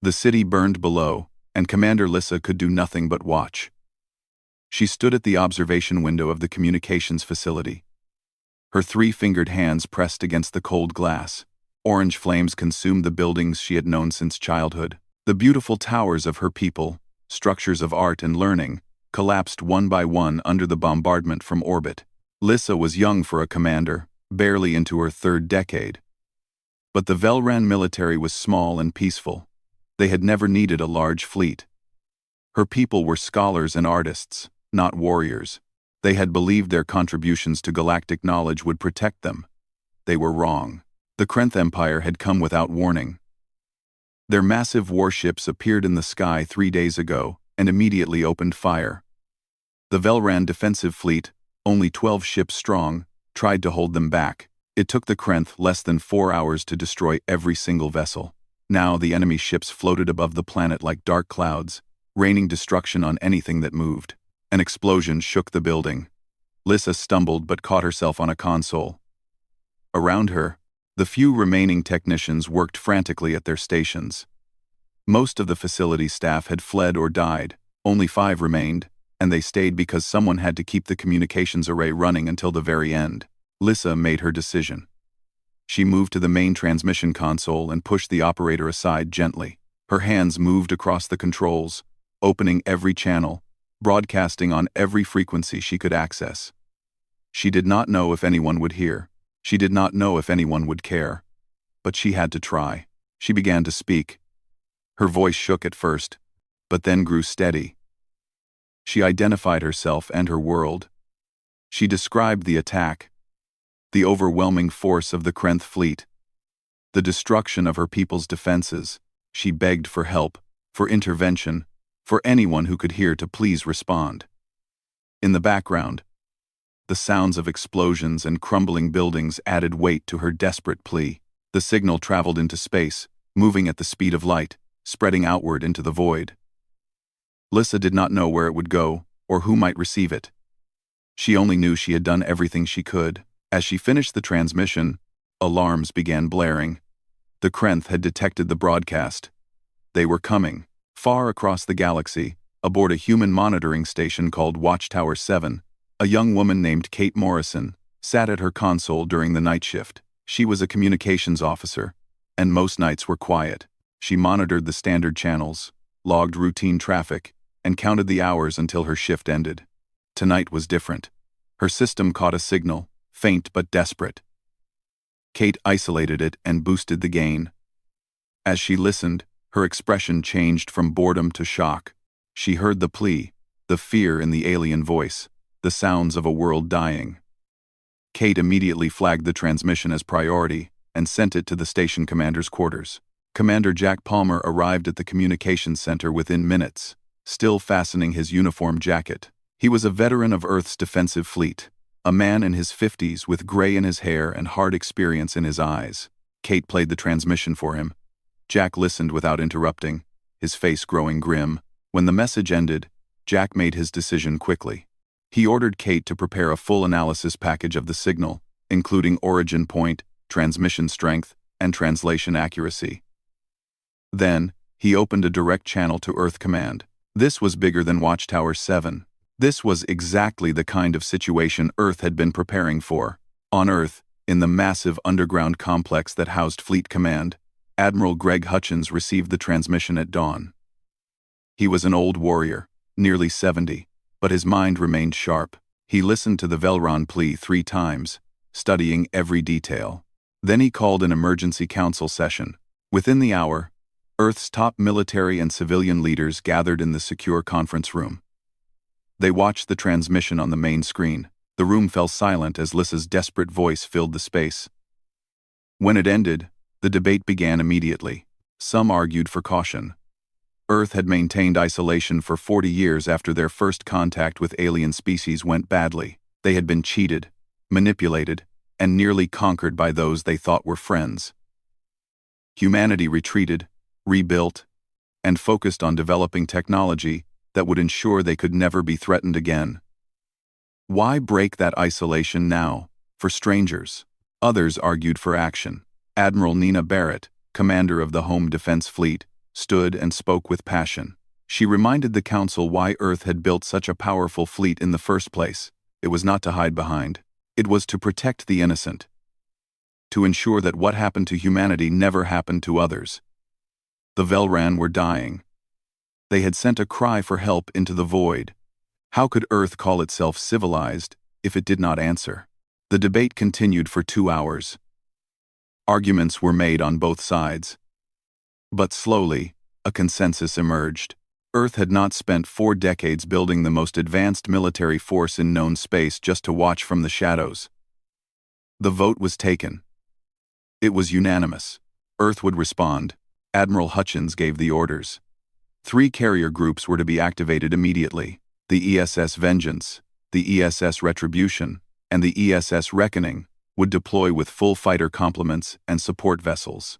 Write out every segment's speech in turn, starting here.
The city burned below, and Commander Lissa could do nothing but watch. She stood at the observation window of the communications facility. Her three-fingered hands pressed against the cold glass. Orange flames consumed the buildings she had known since childhood. The beautiful towers of her people, structures of art and learning, collapsed one by one under the bombardment from orbit. Lissa was young for a commander, barely into her third decade. But the Velran military was small and peaceful. They had never needed a large fleet. Her people were scholars and artists, not warriors. They had believed their contributions to galactic knowledge would protect them. They were wrong. The Krenth Empire had come without warning. Their massive warships appeared in the sky 3 days ago and immediately opened fire. The Velran defensive fleet, only 12 ships strong, tried to hold them back. It took the Krenth less than 4 hours to destroy every single vessel. Now the enemy ships floated above the planet like dark clouds, raining destruction on anything that moved. An explosion shook the building. Lissa stumbled but caught herself on a console. Around her, the few remaining technicians worked frantically at their stations. Most of the facility staff had fled or died. Only 5 remained, and they stayed because someone had to keep the communications array running until the very end. Lissa made her decision. She moved to the main transmission console and pushed the operator aside gently. Her hands moved across the controls, opening every channel, broadcasting on every frequency she could access. She did not know if anyone would hear. She did not know if anyone would care. But she had to try. She began to speak. Her voice shook at first, but then grew steady. She identified herself and her world. She described the attack, the overwhelming force of the Krenth fleet, the destruction of her people's defenses. She begged for help, for intervention, for anyone who could hear to please respond. In the background, the sounds of explosions and crumbling buildings added weight to her desperate plea. The signal traveled into space, moving at the speed of light, spreading outward into the void. Lissa did not know where it would go, or who might receive it. She only knew she had done everything she could. As she finished the transmission, alarms began blaring. The Krenth had detected the broadcast. They were coming, far across the galaxy, aboard a human monitoring station called Watchtower 7. A young woman named Kate Morrison sat at her console during the night shift. She was a communications officer, and most nights were quiet. She monitored the standard channels, logged routine traffic, and counted the hours until her shift ended. Tonight was different. Her system caught a signal, faint but desperate. Kate isolated it and boosted the gain. As she listened, her expression changed from boredom to shock. She heard the plea, the fear in the alien voice, the sounds of a world dying. Kate immediately flagged the transmission as priority and sent it to the station commander's quarters. Commander Jack Palmer arrived at the communications center within minutes, still fastening his uniform jacket. He was a veteran of Earth's defensive fleet, a man in his 50s with gray in his hair and hard experience in his eyes. Kate played the transmission for him. Jack listened without interrupting, his face growing grim. When the message ended, Jack made his decision quickly. He ordered Kate to prepare a full analysis package of the signal, including origin point, transmission strength, and translation accuracy. Then, he opened a direct channel to Earth Command. This was bigger than Watchtower 7. This was exactly the kind of situation Earth had been preparing for. On Earth, in the massive underground complex that housed Fleet Command, Admiral Greg Hutchins received the transmission at dawn. He was an old warrior, nearly 70, but his mind remained sharp. He listened to the Velran plea 3 times, studying every detail. Then he called an emergency council session. Within the hour, Earth's top military and civilian leaders gathered in the secure conference room. They watched the transmission on the main screen. The room fell silent as Lissa's desperate voice filled the space. When it ended, the debate began immediately. Some argued for caution. Earth had maintained isolation for 40 years after their first contact with alien species went badly. They had been cheated, manipulated, and nearly conquered by those they thought were friends. Humanity retreated, rebuilt, and focused on developing technology that would ensure they could never be threatened again. Why break that isolation now, for strangers? Others argued for action. Admiral Nina Barrett, commander of the Home Defense Fleet, stood and spoke with passion. She reminded the Council why Earth had built such a powerful fleet in the first place. It was not to hide behind. It was to protect the innocent. To ensure that what happened to humanity never happened to others. The Velran were dying. They had sent a cry for help into the void. How could Earth call itself civilized if it did not answer? The debate continued for 2 hours. Arguments were made on both sides. But slowly, a consensus emerged. Earth had not spent 4 decades building the most advanced military force in known space just to watch from the shadows. The vote was taken. It was unanimous. Earth would respond. Admiral Hutchins gave the orders. 3 carrier groups were to be activated immediately: the ESS Vengeance, the ESS Retribution, and the ESS Reckoning would deploy with full fighter complements and support vessels.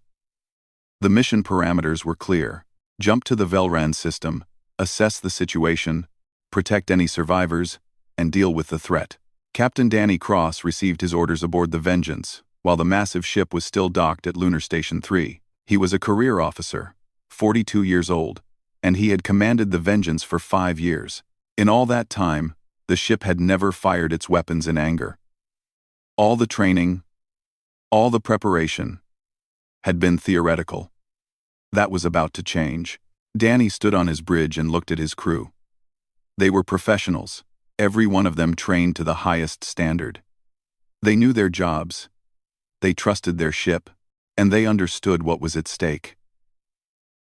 The mission parameters were clear: jump to the Velran system, assess the situation, protect any survivors, and deal with the threat. Captain Danny Cross received his orders aboard the Vengeance, while the massive ship was still docked at Lunar Station 3. He was a career officer, 42 years old, and he had commanded the Vengeance for 5 years. In all that time, the ship had never fired its weapons in anger. All the training, all the preparation, had been theoretical. That was about to change. Danny stood on his bridge and looked at his crew. They were professionals, every one of them trained to the highest standard. They knew their jobs, they trusted their ship, and they understood what was at stake.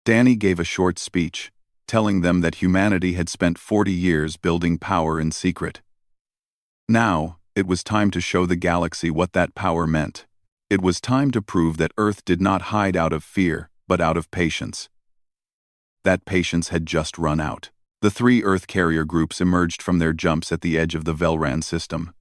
Danny gave a short speech, telling them that humanity had spent 40 years building power in secret. Now, it was time to show the galaxy what that power meant. It was time to prove that Earth did not hide out of fear, but out of patience. That patience had just run out. The 3 Earth carrier groups emerged from their jumps at the edge of the Velran system.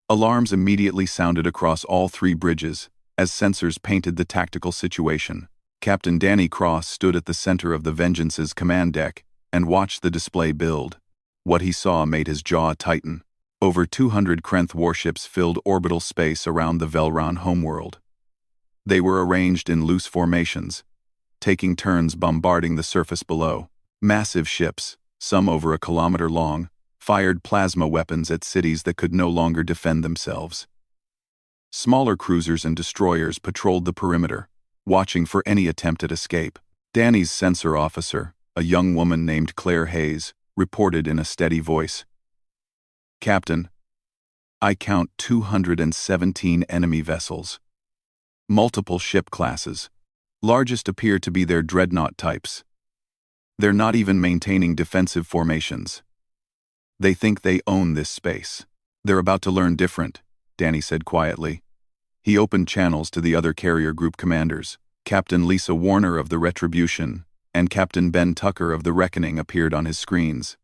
Alarms immediately sounded across all 3 bridges, as sensors painted the tactical situation. Captain Danny Cross stood at the center of the Vengeance's command deck and watched the display build. What he saw made his jaw tighten. Over 200 Krenth warships filled orbital space around the Velran homeworld. They were arranged in loose formations, taking turns bombarding the surface below. Massive ships, some over 1 kilometer long, fired plasma weapons at cities that could no longer defend themselves. Smaller cruisers and destroyers patrolled the perimeter, watching for any attempt at escape. Danny's sensor officer, a young woman named Claire Hayes, reported in a steady voice. "Captain, I count 217 enemy vessels. Multiple ship classes. Largest appear to be their dreadnought types. They're not even maintaining defensive formations. They think they own this space. They're about to learn different," Danny said quietly. He opened channels to the other carrier group commanders. Captain Lisa Warner of the Retribution and Captain Ben Tucker of the Reckoning appeared on his screens.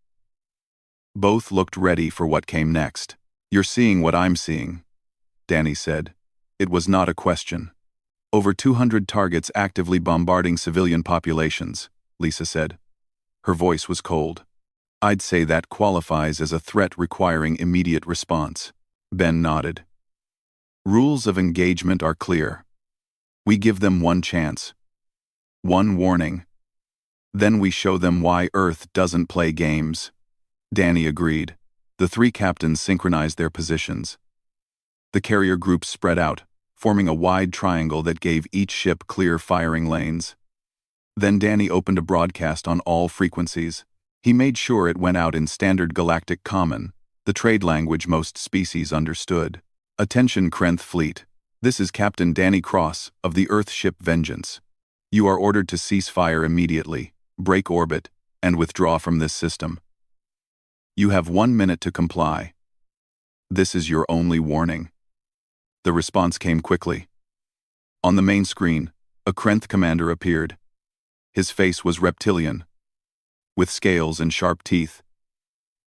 Both looked ready for what came next. "You're seeing what I'm seeing," Danny said. It was not a question. "Over 200 targets actively bombarding civilian populations," Lisa said. Her voice was cold. "I'd say that qualifies as a threat requiring immediate response." Ben nodded. "Rules of engagement are clear. We give them one chance. One warning. Then we show them why Earth doesn't play games." Danny agreed. The 3 captains synchronized their positions. The carrier groups spread out, forming a wide triangle that gave each ship clear firing lanes. Then Danny opened a broadcast on all frequencies. He made sure it went out in standard galactic common, the trade language most species understood. "Attention Krenth Fleet. This is Captain Danny Cross of the Earth ship Vengeance. You are ordered to cease fire immediately, break orbit, and withdraw from this system. You have 1 minute to comply. This is your only warning." The response came quickly. On the main screen, a Krenth commander appeared. His face was reptilian, with scales and sharp teeth.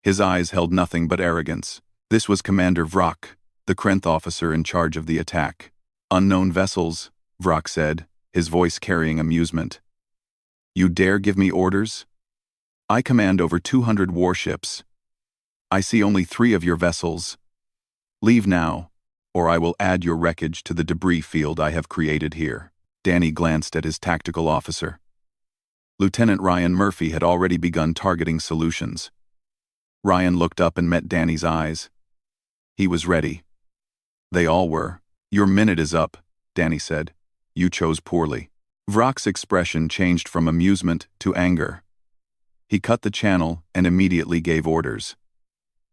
His eyes held nothing but arrogance. This was Commander Vrak, the Krenth officer in charge of the attack. "Unknown vessels," Vrak said, his voice carrying amusement. "You dare give me orders? I command over 200 warships. I see only 3 of your vessels. Leave now, or I will add your wreckage to the debris field I have created here." Danny glanced at his tactical officer. Lieutenant Ryan Murphy had already begun targeting solutions. Ryan looked up and met Danny's eyes. He was ready. They all were. "Your minute is up," Danny said. "You chose poorly." Vrock's expression changed from amusement to anger. He cut the channel and immediately gave orders.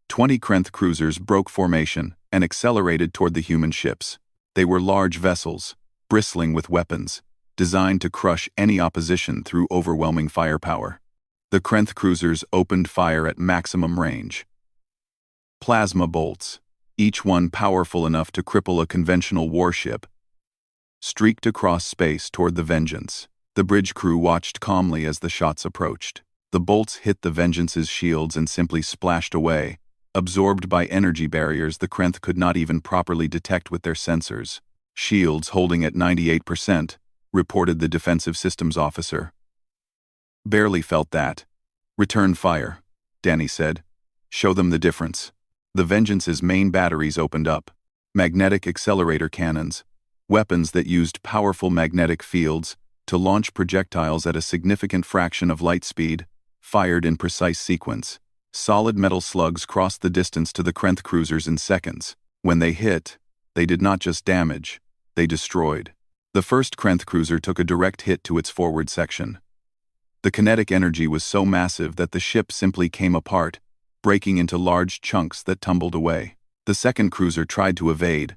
20 Krenth cruisers broke formation and accelerated toward the human ships. They were large vessels, bristling with weapons, designed to crush any opposition through overwhelming firepower. The Krenth cruisers opened fire at maximum range. Plasma bolts, each one powerful enough to cripple a conventional warship, streaked across space toward the Vengeance. The bridge crew watched calmly as the shots approached. The bolts hit the Vengeance's shields and simply splashed away, absorbed by energy barriers the Krenth could not even properly detect with their sensors. "Shields holding at 98%, reported the defensive systems officer. "Barely felt that." "Return fire," Danny said. "Show them the difference." The Vengeance's main batteries opened up. Magnetic accelerator cannons, weapons that used powerful magnetic fields to launch projectiles at a significant fraction of light speed, fired in precise sequence. Solid metal slugs crossed the distance to the Krenth cruisers in seconds. When they hit, they did not just damage, they destroyed. The first Krenth cruiser took a direct hit to its forward section. The kinetic energy was so massive that the ship simply came apart, breaking into large chunks that tumbled away. The second cruiser tried to evade,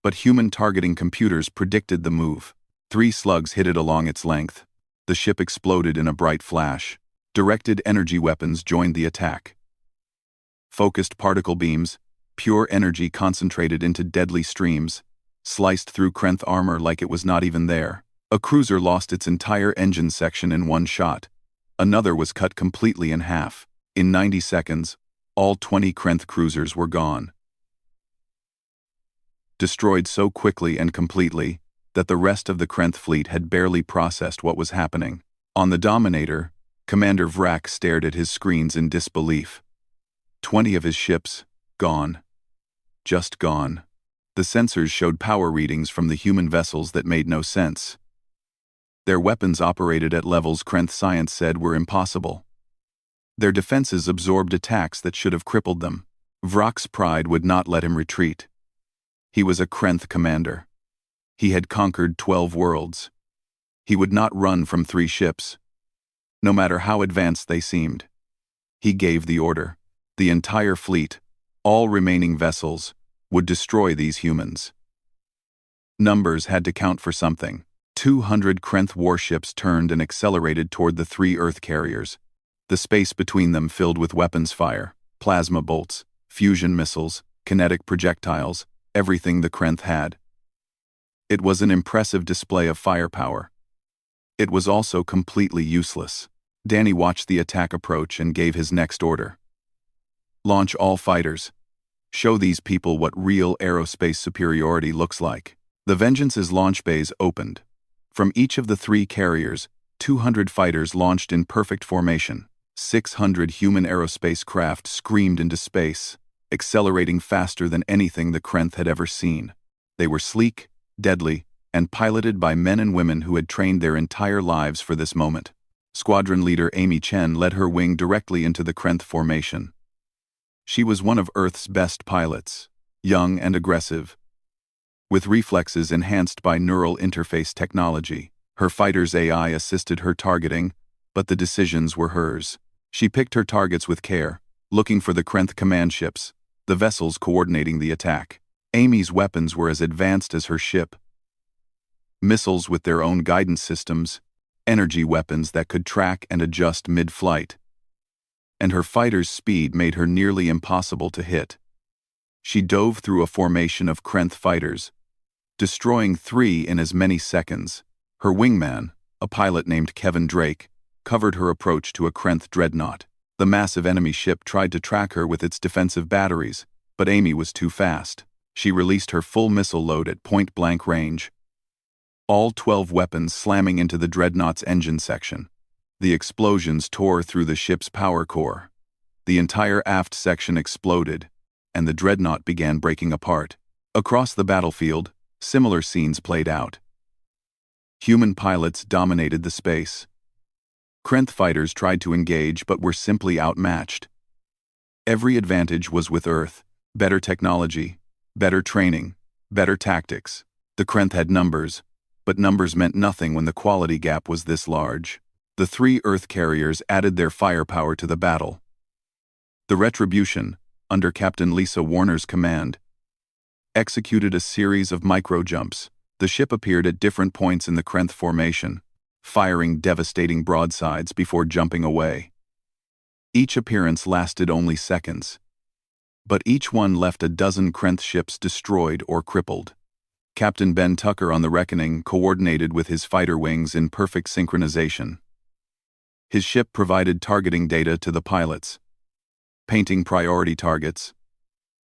but human targeting computers predicted the move. 3 slugs hit it along its length. The ship exploded in a bright flash. Directed energy weapons joined the attack. Focused particle beams, pure energy concentrated into deadly streams, sliced through Krenth armor like it was not even there. A cruiser lost its entire engine section in one shot. Another was cut completely in half. In 90 seconds, all 20 Krenth cruisers were gone. Destroyed so quickly and completely that the rest of the Krenth fleet had barely processed what was happening. On the Dominator, Commander Vrak stared at his screens in disbelief. 20 of his ships, gone. Just gone. The sensors showed power readings from the human vessels that made no sense. Their weapons operated at levels Krenth science said were impossible. Their defenses absorbed attacks that should have crippled them. Vrak's pride would not let him retreat. He was a Krenth commander. He had conquered 12 worlds. He would not run from 3 ships, no matter how advanced they seemed. He gave the order. The entire fleet, all remaining vessels, would destroy these humans. Numbers had to count for something. 200 Krenth warships turned and accelerated toward the 3 Earth carriers, the space between them filled with weapons fire, plasma bolts, fusion missiles, kinetic projectiles, everything the Krenth had. It was an impressive display of firepower. It was also completely useless. Danny watched the attack approach and gave his next order. "Launch all fighters. Show these people what real aerospace superiority looks like." The Vengeance's launch bays opened. From each of the 3 carriers, 200 fighters launched in perfect formation. 600 human aerospace craft screamed into space, accelerating faster than anything the Krenth had ever seen. They were sleek, deadly, and piloted by men and women who had trained their entire lives for this moment. Squadron leader Amy Chen led her wing directly into the Krenth formation. She was one of Earth's best pilots, young and aggressive, with reflexes enhanced by neural interface technology. Her fighter's AI assisted her targeting, but the decisions were hers. She picked her targets with care, looking for the Krenth command ships, the vessels coordinating the attack. Amy's weapons were as advanced as her ship. Missiles with their own guidance systems, energy weapons that could track and adjust mid-flight. And her fighter's speed made her nearly impossible to hit. She dove through a formation of Krenth fighters, destroying 3 in as many seconds. Her wingman, a pilot named Kevin Drake, covered her approach to a Krenth dreadnought. The massive enemy ship tried to track her with its defensive batteries, but Amy was too fast. She released her full missile load at point-blank range, all 12 weapons slamming into the dreadnought's engine section. The explosions tore through the ship's power core. The entire aft section exploded, and the dreadnought began breaking apart. Across the battlefield, similar scenes played out. Human pilots dominated the space. Krenth fighters tried to engage but were simply outmatched. Every advantage was with Earth: better technology, better training, better tactics. The Krenth had numbers, but numbers meant nothing when the quality gap was this large. The 3 Earth carriers added their firepower to the battle. The Retribution, under Captain Lisa Warner's command, executed a series of micro-jumps. The ship appeared at different points in the Krenth formation, firing devastating broadsides before jumping away. Each appearance lasted only seconds, but each one left a dozen Krenth ships destroyed or crippled. Captain Ben Tucker on the Reckoning coordinated with his fighter wings in perfect synchronization. His ship provided targeting data to the pilots, painting priority targets,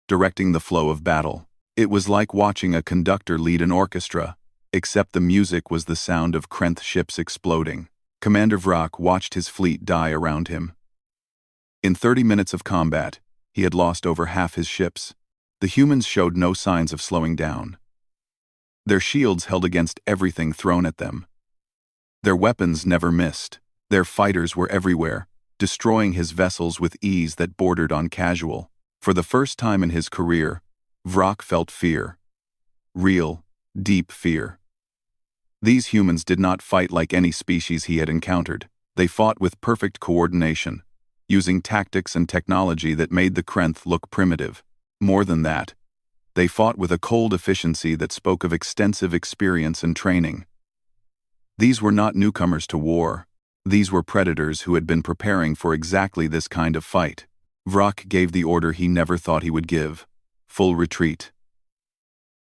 directing the flow of battle. It was like watching a conductor lead an orchestra, except the music was the sound of Krenth ships exploding. Commander Vrak watched his fleet die around him. In 30 minutes of combat, he had lost over half his ships. The humans showed no signs of slowing down. Their shields held against everything thrown at them. Their weapons never missed. Their fighters were everywhere, destroying his vessels with ease that bordered on casual. For the first time in his career, Vrak felt fear. Real, deep fear. These humans did not fight like any species he had encountered. They fought with perfect coordination, using tactics and technology that made the Krenth look primitive. More than that, they fought with a cold efficiency that spoke of extensive experience and training. These were not newcomers to war. These were predators who had been preparing for exactly this kind of fight. Vrak gave the order he never thought he would give: full retreat.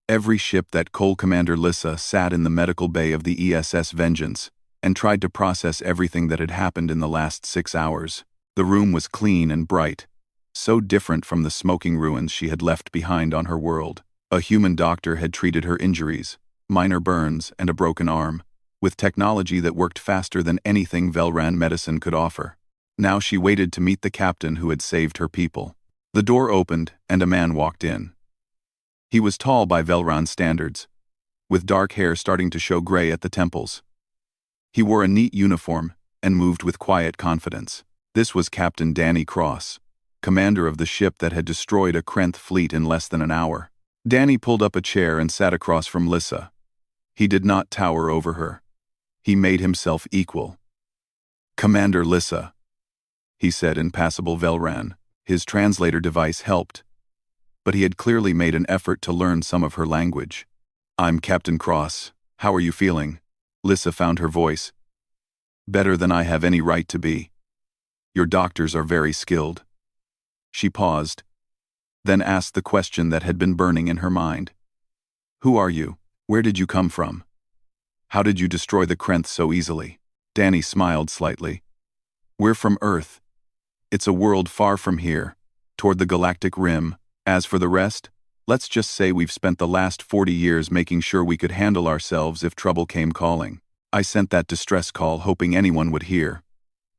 Every ship that Coal Commander Lissa sat in the medical bay of the ESS Vengeance and tried to process everything that had happened in the last 6 hours. The room was clean and bright, so different from the smoking ruins she had left behind on her world. A human doctor had treated her injuries, minor burns and a broken arm, with technology that worked faster than anything Velran medicine could offer. Now she waited to meet the captain who had saved her people. The door opened and a man walked in. He was tall by Velran standards, with dark hair starting to show gray at the temples. He wore a neat uniform and moved with quiet confidence. This was Captain Danny Cross, commander of the ship that had destroyed a Krenth fleet in less than an hour. Danny pulled up a chair and sat across from Lissa. He did not tower over her. He made himself equal. "Commander Lissa," he said in passable Velran. His translator device helped, but he had clearly made an effort to learn some of her language. "I'm Captain Cross. How are you feeling?" Lissa found her voice. "Better than I have any right to be. Your doctors are very skilled." She paused, then asked the question that had been burning in her mind. "Who are you? Where did you come from? How did you destroy the Krenth so easily?" Danny smiled slightly. "We're from Earth. It's a world far from here, toward the galactic rim. As for the rest, let's just say we've spent the last 40 years making sure we could handle ourselves if trouble came calling. I sent that distress call hoping anyone would hear,"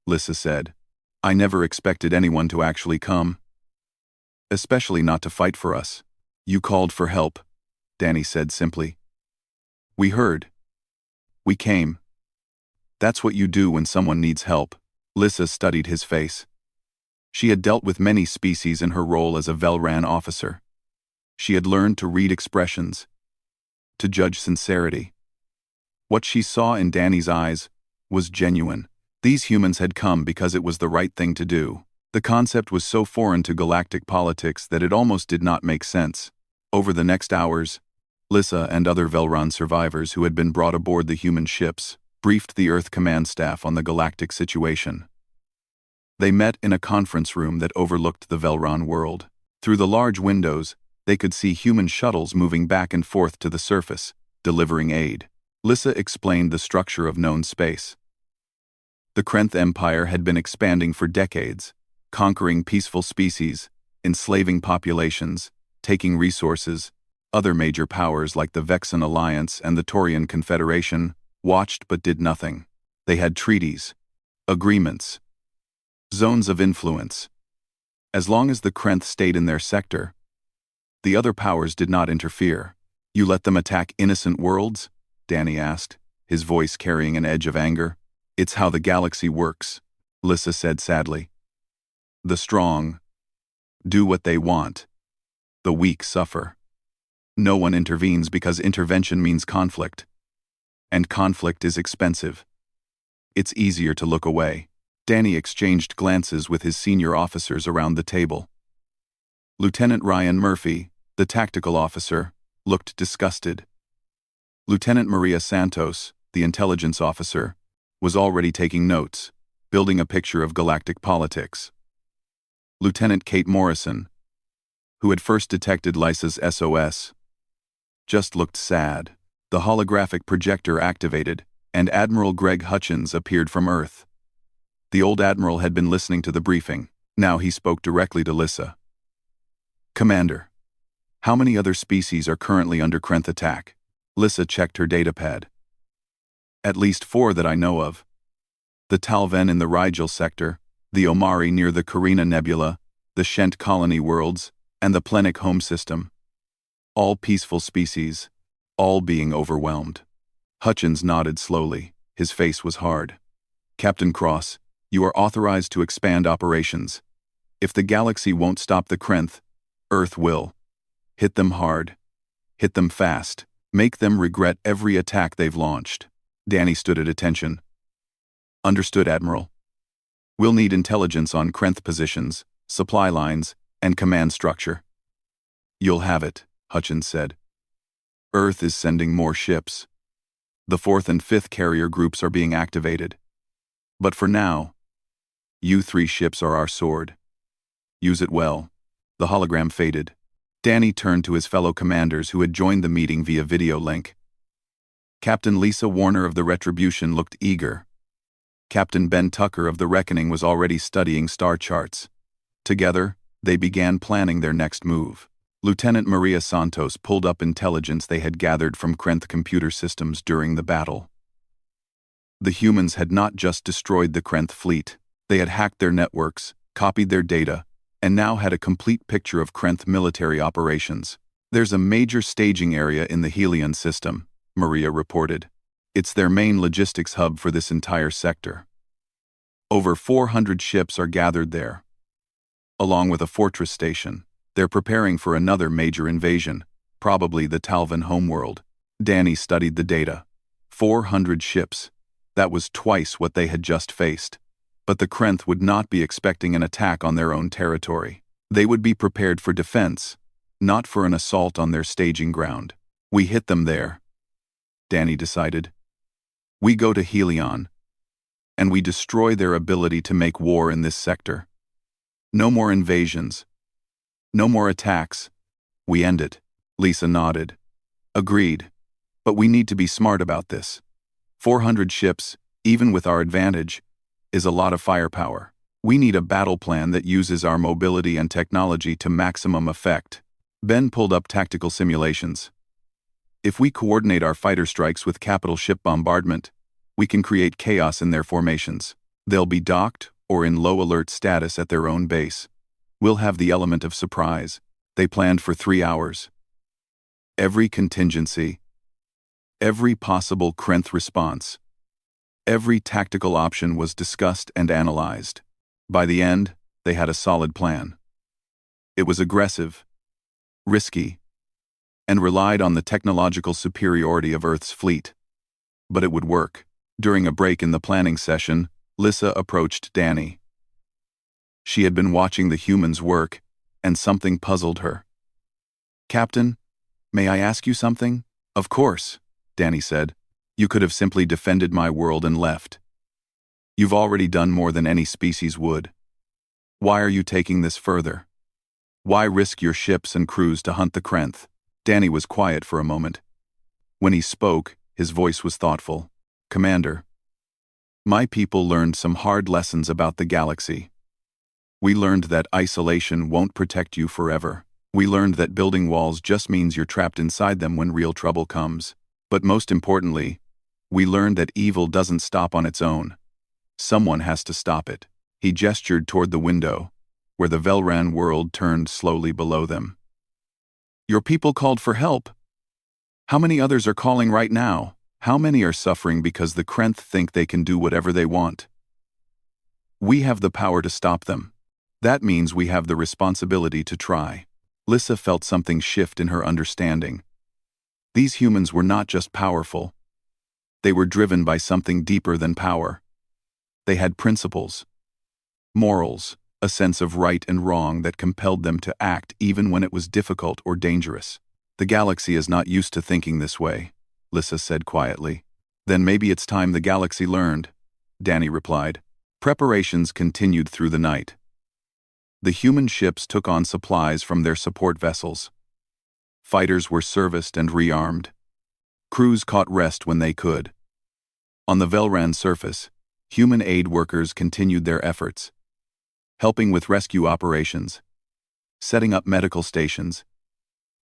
Lissa said. "I never expected anyone to actually come. Especially not to fight for us." "You called for help," Danny said simply. "We heard. We came. That's what you do when someone needs help." Lissa studied his face. She had dealt with many species in her role as a Velran officer. She had learned to read expressions, to judge sincerity. What she saw in Danny's eyes was genuine. These humans had come because it was the right thing to do. The concept was so foreign to galactic politics that it almost did not make sense. Over the next hours, Lissa and other Velran survivors who had been brought aboard the human ships briefed the Earth command staff on the galactic situation. They met in a conference room that overlooked the Velran world. Through the large windows, they could see human shuttles moving back and forth to the surface, delivering aid. Lissa explained the structure of known space. The Krenth Empire had been expanding for decades, conquering peaceful species, enslaving populations, taking resources. Other major powers like the Vexan Alliance and the Taurian Confederation watched but did nothing. They had treaties, agreements, zones of influence. As long as the Krenth stayed in their sector, the other powers did not interfere. "You let them attack innocent worlds?" Danny asked, his voice carrying an edge of anger. It's how the galaxy works, Lissa said sadly. The strong do what they want. The weak suffer. No one intervenes because intervention means conflict. And conflict is expensive. It's easier to look away. Danny exchanged glances with his senior officers around the table. Lieutenant Ryan Murphy, the tactical officer, looked disgusted. Lieutenant Maria Santos, the intelligence officer, was already taking notes, building a picture of galactic politics. Lieutenant Kate Morrison, who had first detected Lysa's SOS, just looked sad. The holographic projector activated, and Admiral Greg Hutchins appeared from Earth. The old admiral had been listening to the briefing. Now he spoke directly to Lissa. Commander, how many other species are currently under Krenth attack? Lissa checked her datapad. At least 4 that I know of. The Talven in the Rigel sector, the Omari near the Carina Nebula, the Shent colony worlds, and the Plenic home system. All peaceful species, all being overwhelmed. Hutchins nodded slowly. His face was hard. Captain Cross, you are authorized to expand operations. If the galaxy won't stop the Krenth, Earth will. Hit them hard. Hit them fast. Make them regret every attack they've launched. Danny stood at attention. Understood, Admiral. We'll need intelligence on Krenth positions, supply lines, and command structure. You'll have it, Hutchins said. Earth is sending more ships. The 4th and 5th carrier groups are being activated. But for now, you 3 ships are our sword. Use it well. The hologram faded. Danny turned to his fellow commanders who had joined the meeting via video link. Captain Lisa Warner of the Retribution looked eager. Captain Ben Tucker of the Reckoning was already studying star charts. Together, they began planning their next move. Lieutenant Maria Santos pulled up intelligence they had gathered from Krenth computer systems during the battle. The humans had not just destroyed the Krenth fleet. They had hacked their networks, copied their data, and now had a complete picture of Krenth military operations. There's a major staging area in the Helion system, Maria reported. It's their main logistics hub for this entire sector. Over 400 ships are gathered there. Along with a fortress station, they're preparing for another major invasion, probably the Talven homeworld. Danny studied the data. 400 ships. That was twice what they had just faced. But the Krenth would not be expecting an attack on their own territory. They would be prepared for defense, not for an assault on their staging ground. We hit them there, Danny decided. We go to Helion, and we destroy their ability to make war in this sector. No more invasions. No more attacks. We end it. Lisa nodded. Agreed. But we need to be smart about this. 400 ships, even with our advantage, is a lot of firepower. We need a battle plan that uses our mobility and technology to maximum effect. Ben pulled up tactical simulations. If we coordinate our fighter strikes with capital ship bombardment, we can create chaos in their formations. They'll be docked or in low alert status at their own base. We'll have the element of surprise. They planned for 3 hours. Every contingency, every possible Krenth response, every tactical option was discussed and analyzed. By the end, they had a solid plan. It was aggressive, risky, and relied on the technological superiority of Earth's fleet. But it would work. During a break in the planning session, Lissa approached Danny. She had been watching the humans work, and something puzzled her. Captain, may I ask you something? Of course, Danny said. You could have simply defended my world and left. You've already done more than any species would. Why are you taking this further? Why risk your ships and crews to hunt the Krenth? Danny was quiet for a moment. When he spoke, his voice was thoughtful. Commander, my people learned some hard lessons about the galaxy. We learned that isolation won't protect you forever. We learned that building walls just means you're trapped inside them when real trouble comes. But most importantly, we learned that evil doesn't stop on its own. Someone has to stop it. He gestured toward the window, where the Velran world turned slowly below them. Your people called for help. How many others are calling right now? How many are suffering because the Krenth think they can do whatever they want? We have the power to stop them. That means we have the responsibility to try. Lissa felt something shift in her understanding. These humans were not just powerful. They were driven by something deeper than power. They had principles, morals, a sense of right and wrong that compelled them to act even when it was difficult or dangerous. The galaxy is not used to thinking this way, Lissa said quietly. Then maybe it's time the galaxy learned, Danny replied. Preparations continued through the night. The human ships took on supplies from their support vessels. Fighters were serviced and rearmed. Crews caught rest when they could. On the Velran surface, human aid workers continued their efforts, helping with rescue operations, setting up medical stations,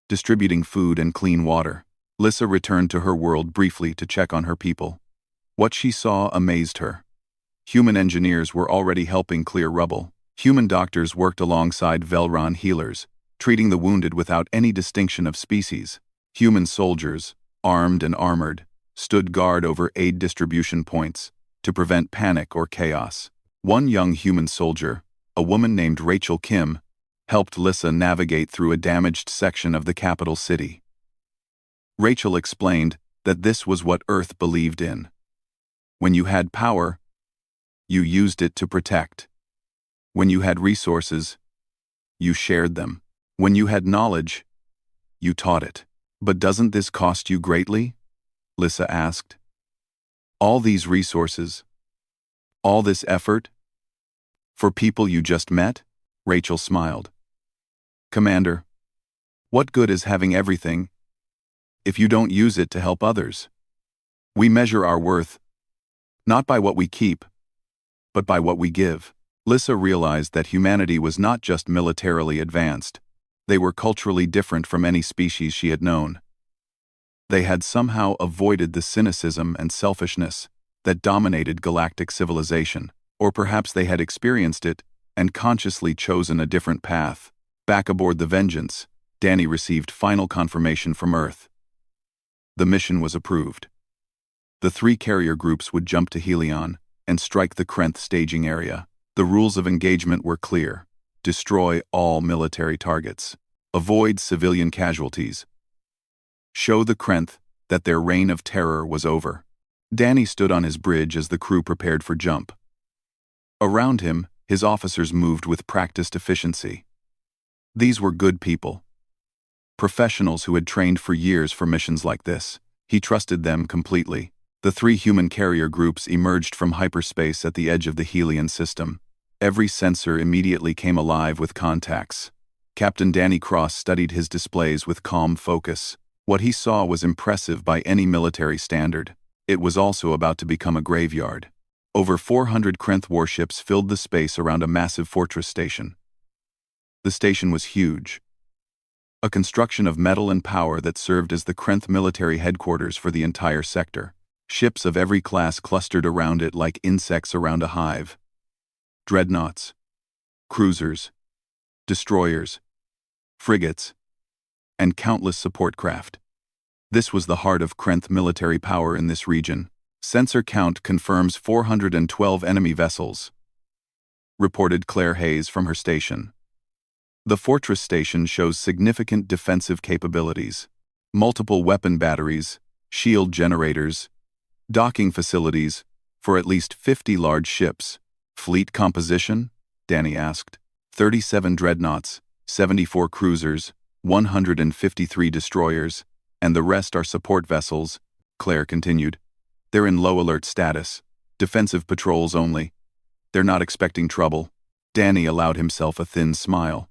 distributing food and clean water. Lissa returned to her world briefly to check on her people. What she saw amazed her. Human engineers were already helping clear rubble. Human doctors worked alongside Velran healers, treating the wounded without any distinction of species. Human soldiers, armed and armored, stood guard over aid distribution points to prevent panic or chaos. One young human soldier, a woman named Rachel Kim, helped Lissa navigate through a damaged section of the capital city. Rachel explained that this was what Earth believed in. When you had power, you used it to protect. When you had resources, you shared them. When you had knowledge, you taught it. But doesn't this cost you greatly? Lissa asked. All these resources, all this effort, for people you just met? Rachel smiled. Commander, what good is having everything if you don't use it to help others? We measure our worth not by what we keep, but by what we give. Lissa realized that humanity was not just militarily advanced. They were culturally different from any species she had known. They had somehow avoided the cynicism and selfishness that dominated galactic civilization, or perhaps they had experienced it and consciously chosen a different path. Back aboard the Vengeance, Danny received final confirmation from Earth. The mission was approved. The 3 carrier groups would jump to Helion and strike the Krenth staging area. The rules of engagement were clear. Destroy all military targets. Avoid civilian casualties. Show the Krenth that their reign of terror was over. Danny stood on his bridge as the crew prepared for jump. Around him, his officers moved with practiced efficiency. These were good people. Professionals who had trained for years for missions like this. He trusted them completely. The 3 human carrier groups emerged from hyperspace at the edge of the Helion system. Every sensor immediately came alive with contacts. Captain Danny Cross studied his displays with calm focus. What he saw was impressive by any military standard. It was also about to become a graveyard. Over 400 Krenth warships filled the space around a massive fortress station. The station was huge. A construction of metal and power that served as the Krenth military headquarters for the entire sector. Ships of every class clustered around it like insects around a hive. Dreadnoughts, cruisers, destroyers, frigates, and countless support craft. This was the heart of Krenth military power in this region. Sensor count confirms 412 enemy vessels, reported Claire Hayes from her station. The fortress station shows significant defensive capabilities. Multiple weapon batteries, shield generators, docking facilities for at least 50 large ships. Fleet composition? Danny asked. 37 dreadnoughts, 74 cruisers, 153 destroyers, and the rest are support vessels, Claire continued. They're in low alert status, defensive patrols only. They're not expecting trouble. Danny allowed himself a thin smile.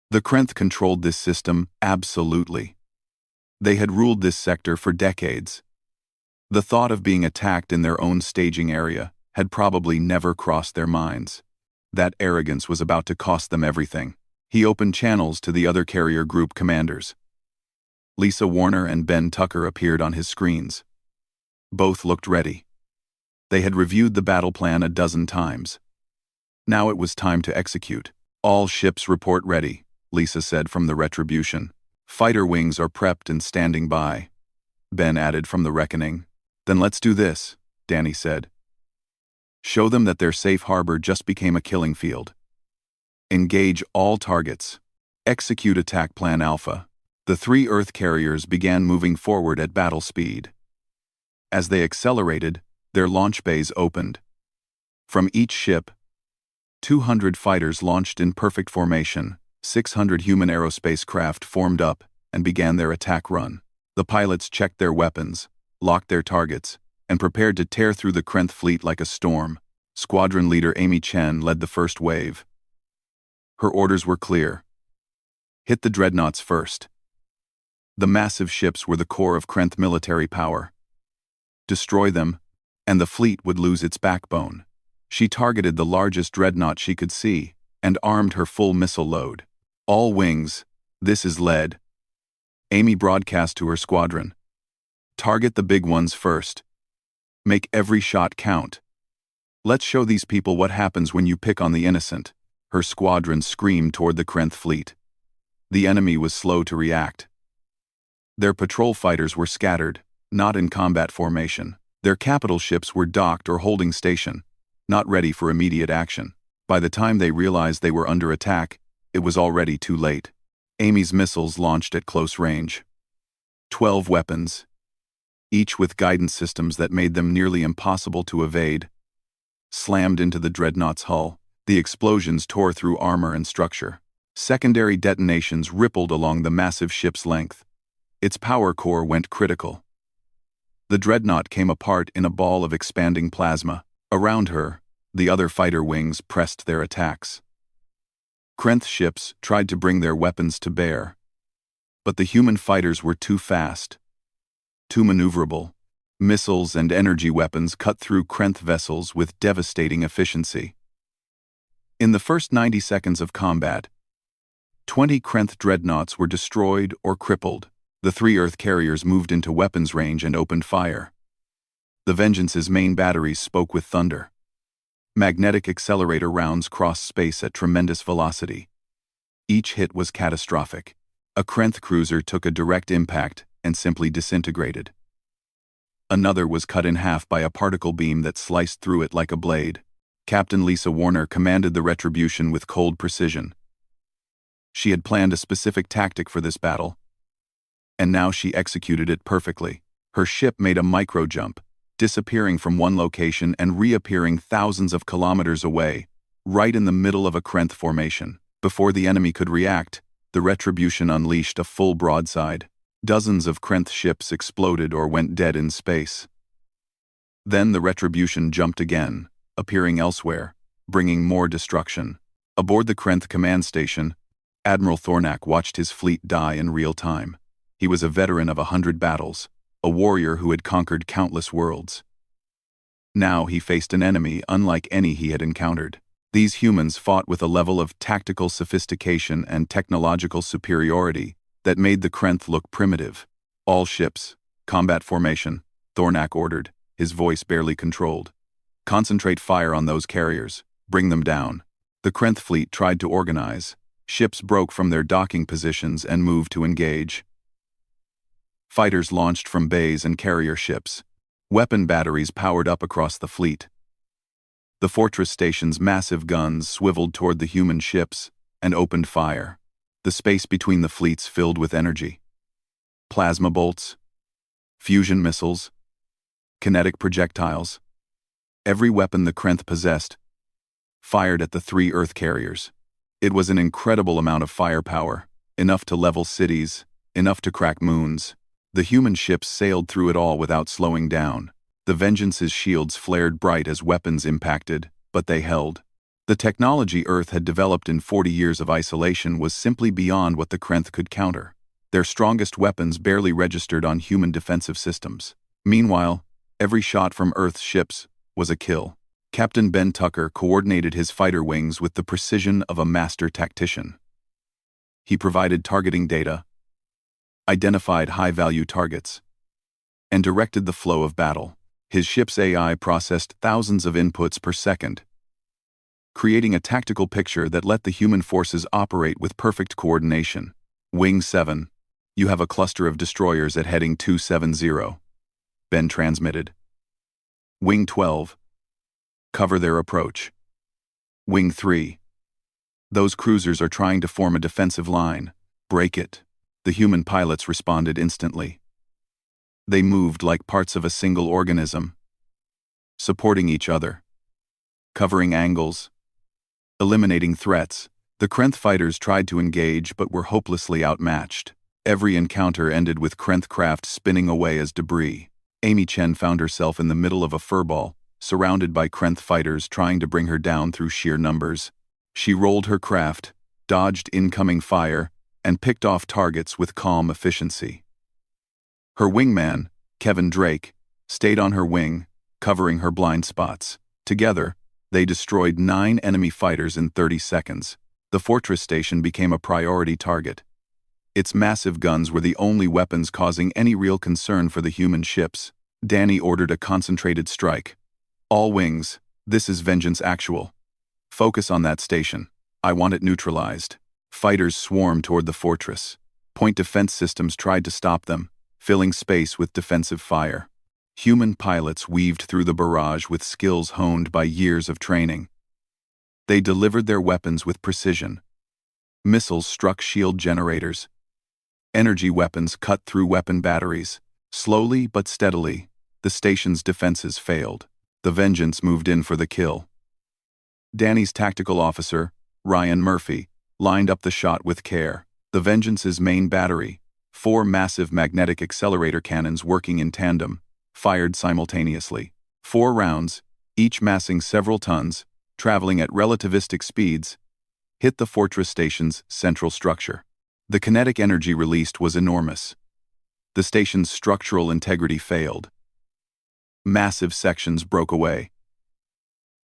The Krenth controlled this system absolutely. They had ruled this sector for decades. The thought of being attacked in their own staging area had probably never crossed their minds. That arrogance was about to cost them everything. He opened channels to the other carrier group commanders. Lisa Warner and Ben Tucker appeared on his screens. Both looked ready. They had reviewed the battle plan a dozen times. Now it was time to execute. All ships report ready, Lisa said from the Retribution. Fighter wings are prepped and standing by, Ben added from the Reckoning. Then let's do this, Danny said. Show them that their safe harbor just became a killing field. Engage all targets. Execute Attack Plan Alpha. The 3 Earth carriers began moving forward at battle speed. As they accelerated, their launch bays opened. From each ship, 200 fighters launched in perfect formation. 600 human aerospace craft formed up and began their attack run. The pilots checked their weapons, locked their targets, and prepared to tear through the Krenth fleet like a storm. Squadron leader Amy Chen led the first wave. Her orders were clear. Hit the dreadnoughts first. The massive ships were the core of Krenth military power. Destroy them, and the fleet would lose its backbone. She targeted the largest dreadnought she could see and armed her full missile load. All wings, this is lead. Amy broadcast to her squadron. Target the big ones first. Make every shot count. Let's show these people what happens when you pick on the innocent. Her squadron screamed toward the Krenth fleet. The enemy was slow to react. Their patrol fighters were scattered, not in combat formation. Their capital ships were docked or holding station, not ready for immediate action. By the time they realized they were under attack, it was already too late. Amy's missiles launched at close range. 12 weapons, each with guidance systems that made them nearly impossible to evade, slammed into the dreadnought's hull. The explosions tore through armor and structure. Secondary detonations rippled along the massive ship's length. Its power core went critical. The dreadnought came apart in a ball of expanding plasma. Around her, the other fighter wings pressed their attacks. Krenth ships tried to bring their weapons to bear, but the human fighters were too fast, too maneuverable. Missiles and energy weapons cut through Krenth vessels with devastating efficiency. In the first 90 seconds of combat, 20 Krenth dreadnoughts were destroyed or crippled. The 3 Earth carriers moved into weapons range and opened fire. The Vengeance's main batteries spoke with thunder. Magnetic accelerator rounds crossed space at tremendous velocity. Each hit was catastrophic. A Krenth cruiser took a direct impact and simply disintegrated. Another was cut in half by a particle beam that sliced through it like a blade. Captain Lisa Warner commanded the Retribution with cold precision. She had planned a specific tactic for this battle, and now she executed it perfectly. Her ship made a micro-jump, disappearing from one location and reappearing thousands of kilometers away, right in the middle of a Krenth formation. Before the enemy could react, the Retribution unleashed a full broadside. Dozens of Krenth ships exploded or went dead in space. Then the Retribution jumped again, appearing elsewhere, bringing more destruction. Aboard the Krenth command station, Admiral Thornak watched his fleet die in real time. He was a veteran of 100 battles, a warrior who had conquered countless worlds. Now he faced an enemy unlike any he had encountered. These humans fought with a level of tactical sophistication and technological superiority that made the Krenth look primitive. All ships, combat formation, Thornak ordered, his voice barely controlled. Concentrate fire on those carriers, bring them down. The Krenth fleet tried to organize. Ships broke from their docking positions and moved to engage. Fighters launched from bays and carrier ships. Weapon batteries powered up across the fleet. The fortress station's massive guns swiveled toward the human ships and opened fire. The space between the fleets filled with energy. Plasma bolts, fusion missiles, kinetic projectiles. Every weapon the Krenth possessed fired at the 3 Earth carriers. It was an incredible amount of firepower, enough to level cities, enough to crack moons. The human ships sailed through it all without slowing down. The Vengeance's shields flared bright as weapons impacted, but they held. The technology Earth had developed in 40 years of isolation was simply beyond what the Krenth could counter. Their strongest weapons barely registered on human defensive systems. Meanwhile, every shot from Earth's ships was a kill. Captain Ben Tucker coordinated his fighter wings with the precision of a master tactician. He provided targeting data, identified high-value targets, and directed the flow of battle. His ship's AI processed thousands of inputs per second, creating a tactical picture that let the human forces operate with perfect coordination. Wing 7, you have a cluster of destroyers at heading 270. Ben transmitted. Wing 12. Cover their approach. Wing 3. Those cruisers are trying to form a defensive line. Break it. The human pilots responded instantly. They moved like parts of a single organism, supporting each other, covering angles, eliminating threats. The Krenth fighters tried to engage but were hopelessly outmatched. Every encounter ended with Krenth craft spinning away as debris. Amy Chen found herself in the middle of a furball, surrounded by Krenth fighters trying to bring her down through sheer numbers. She rolled her craft, dodged incoming fire, and picked off targets with calm efficiency. Her wingman, Kevin Drake, stayed on her wing, covering her blind spots. Together, they destroyed 9 enemy fighters in 30 seconds. The fortress station became a priority target. Its massive guns were the only weapons causing any real concern for the human ships. Danny ordered a concentrated strike. All wings, this is vengeance actual. Focus on that station. I want it neutralized. Fighters swarmed toward the fortress. Point defense systems tried to stop them, filling space with defensive fire. Human pilots weaved through the barrage with skills honed by years of training. They delivered their weapons with precision. Missiles struck shield generators. Energy weapons cut through weapon batteries. Slowly but steadily, the station's defenses failed. The Vengeance moved in for the kill. Danny's tactical officer, Ryan Murphy, lined up the shot with care. The Vengeance's main battery, 4 massive magnetic accelerator cannons working in tandem, fired simultaneously. 4 rounds, each massing several tons, traveling at relativistic speeds, hit the fortress station's central structure. The kinetic energy released was enormous. The station's structural integrity failed. Massive sections broke away.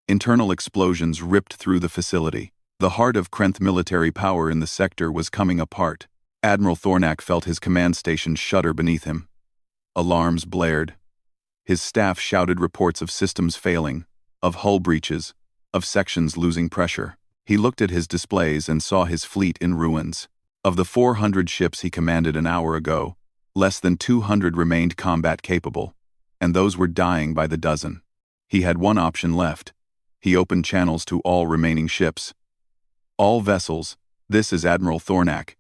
Internal explosions ripped through the facility. The heart of Krenth military power in the sector was coming apart. Admiral Thornak felt his command station shudder beneath him. Alarms blared. His staff shouted reports of systems failing, of hull breaches, of sections losing pressure. He looked at his displays and saw his fleet in ruins. Of the 400 ships he commanded an hour ago, less than 200 remained combat capable, and those were dying by the dozen. He had one option left. He opened channels to all remaining ships. All vessels, this is Admiral Thornak.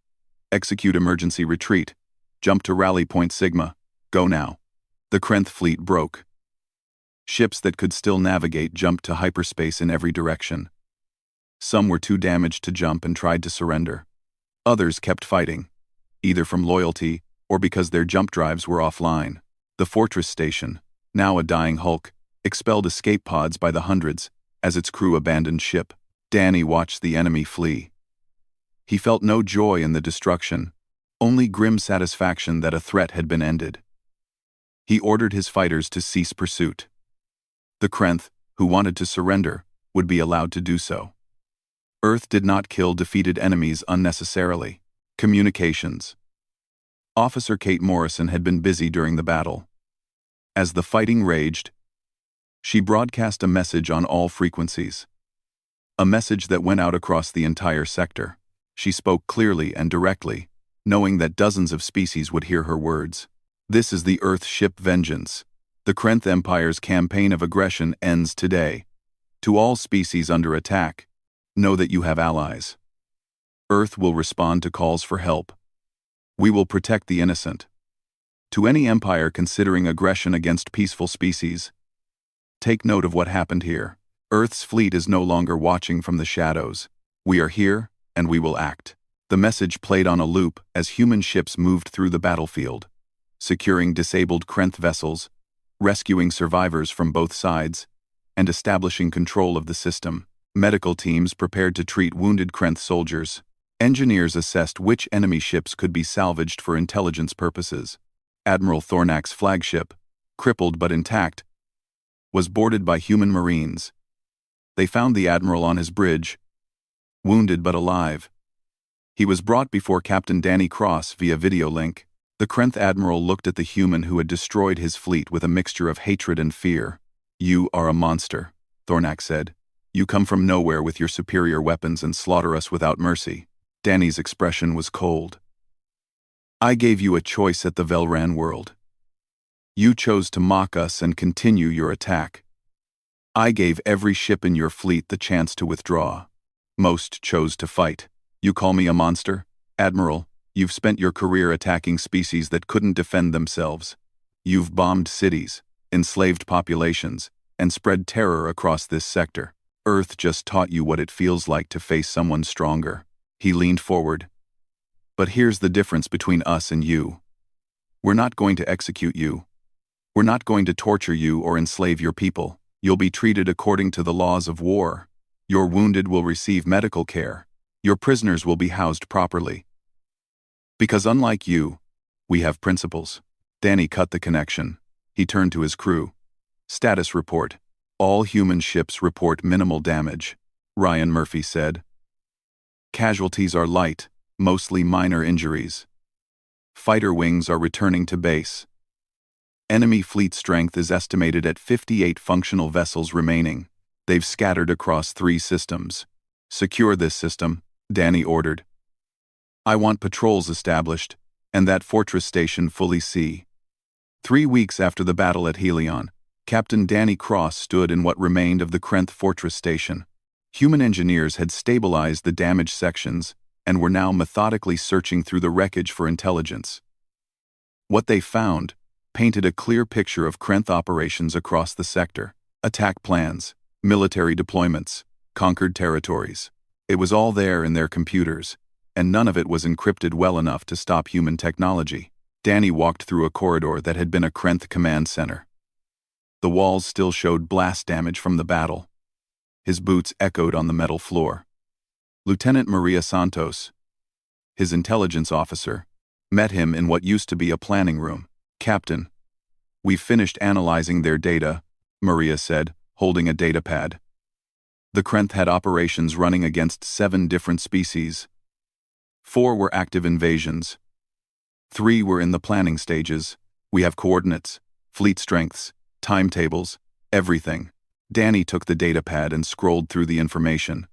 Execute emergency retreat. Jump to rally point Sigma. Go now. The Krenth fleet broke. Ships that could still navigate jumped to hyperspace in every direction. Some were too damaged to jump and tried to surrender. Others kept fighting, either from loyalty or because their jump drives were offline. The fortress station, now a dying hulk, expelled escape pods by the hundreds as its crew abandoned ship. Danny watched the enemy flee. He felt no joy in the destruction, only grim satisfaction that a threat had been ended. He ordered his fighters to cease pursuit. The Krenth, who wanted to surrender, would be allowed to do so. Earth did not kill defeated enemies unnecessarily. Communications. Officer Kate Morrison had been busy during the battle. As the fighting raged, she broadcast a message on all frequencies. A message that went out across the entire sector. She spoke clearly and directly, knowing that dozens of species would hear her words. This is the Earth ship Vengeance. The Krenth Empire's campaign of aggression ends today. To all species under attack, know that you have allies. Earth will respond to calls for help. We will protect the innocent. To any empire considering aggression against peaceful species, take note of what happened here. Earth's fleet is no longer watching from the shadows. We are here, and we will act. The message played on a loop as human ships moved through the battlefield, securing disabled Krenth vessels, rescuing survivors from both sides, and establishing control of the system. Medical teams prepared to treat wounded Krenth soldiers. Engineers assessed which enemy ships could be salvaged for intelligence purposes. Admiral Thornak's flagship, crippled but intact, was boarded by human marines. They found the admiral on his bridge, wounded but alive. He was brought before Captain Danny Cross via video link. The Krenth admiral looked at the human who had destroyed his fleet with a mixture of hatred and fear. "You are a monster," Thornak said. "You come from nowhere with your superior weapons and slaughter us without mercy." Danny's expression was cold. "I gave you a choice at the Velran world. You chose to mock us and continue your attack. I gave every ship in your fleet the chance to withdraw. Most chose to fight. You call me a monster? Admiral, you've spent your career attacking species that couldn't defend themselves. You've bombed cities, enslaved populations, and spread terror across this sector. Earth just taught you what it feels like to face someone stronger. He leaned forward. But here's the difference between us and you. We're not going to execute you. We're not going to torture you or enslave your people. You'll be treated according to the laws of war. Your wounded will receive medical care. Your prisoners will be housed properly. Because unlike you, we have principles. Danny cut the connection. He turned to his crew. Status report. All human ships report minimal damage, Ryan Murphy said. Casualties are light, mostly minor injuries. Fighter wings are returning to base. Enemy fleet strength is estimated at 58 functional vessels remaining. They've scattered across 3 systems. Secure this system, Danny ordered. I want patrols established, and that fortress station fully C. 3 weeks after the battle at Helion, Captain Danny Cross stood in what remained of the Krenth Fortress Station. Human engineers had stabilized the damaged sections and were now methodically searching through the wreckage for intelligence. What they found painted a clear picture of Krenth operations across the sector: attack plans, military deployments, conquered territories. It was all there in their computers, and none of it was encrypted well enough to stop human technology. Danny walked through a corridor that had been a Krenth command center. The walls still showed blast damage from the battle. His boots echoed on the metal floor. Lieutenant Maria Santos, his intelligence officer, met him in what used to be a planning room. Captain, we've finished analyzing their data, Maria said, holding a datapad. The Krenth had operations running against 7 different species. 4 were active invasions. 3 were in the planning stages. We have coordinates, fleet strengths, timetables, everything. Danny took the datapad and scrolled through the information.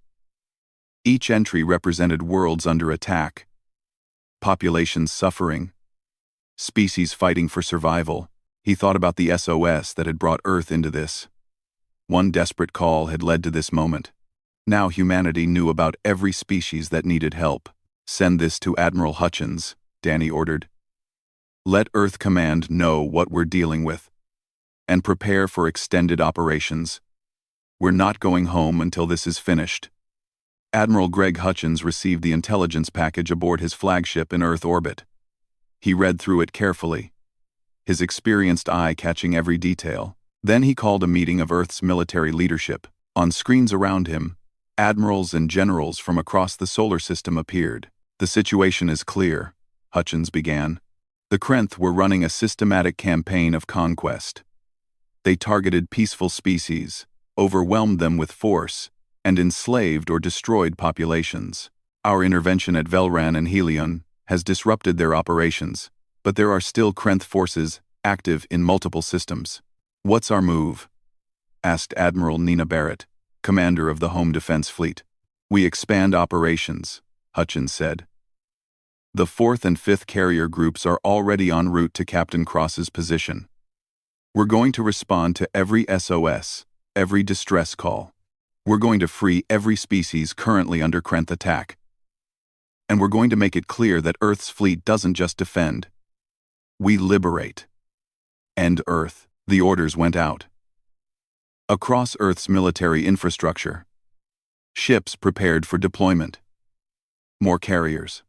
Each entry represented worlds under attack, populations suffering, species fighting for survival. He thought about the SOS that had brought Earth into this. One desperate call had led to this moment. Now humanity knew about every species that needed help. Send this to Admiral Hutchins, Danny ordered. Let Earth Command know what we're dealing with, and prepare for extended operations. We're not going home until this is finished. Admiral Greg Hutchins received the intelligence package aboard his flagship in Earth orbit. He read through it carefully, his experienced eye catching every detail. Then he called a meeting of Earth's military leadership. On screens around him, admirals and generals from across the solar system appeared. The situation is clear, Hutchins began. The Krenth were running a systematic campaign of conquest. They targeted peaceful species, overwhelmed them with force, and enslaved or destroyed populations. Our intervention at Velran and Helion has disrupted their operations, but there are still Krenth forces active in multiple systems. What's our move? Asked Admiral Nina Barrett, commander of the Home Defense Fleet. We expand operations, Hutchins said. The 4th and 5th carrier groups are already en route to Captain Cross's position. We're going to respond to every SOS, every distress call. We're going to free every species currently under Krenth attack. And we're going to make it clear that Earth's fleet doesn't just defend. We liberate. End Earth. The orders went out. Across Earth's military infrastructure, ships prepared for deployment. More carriers.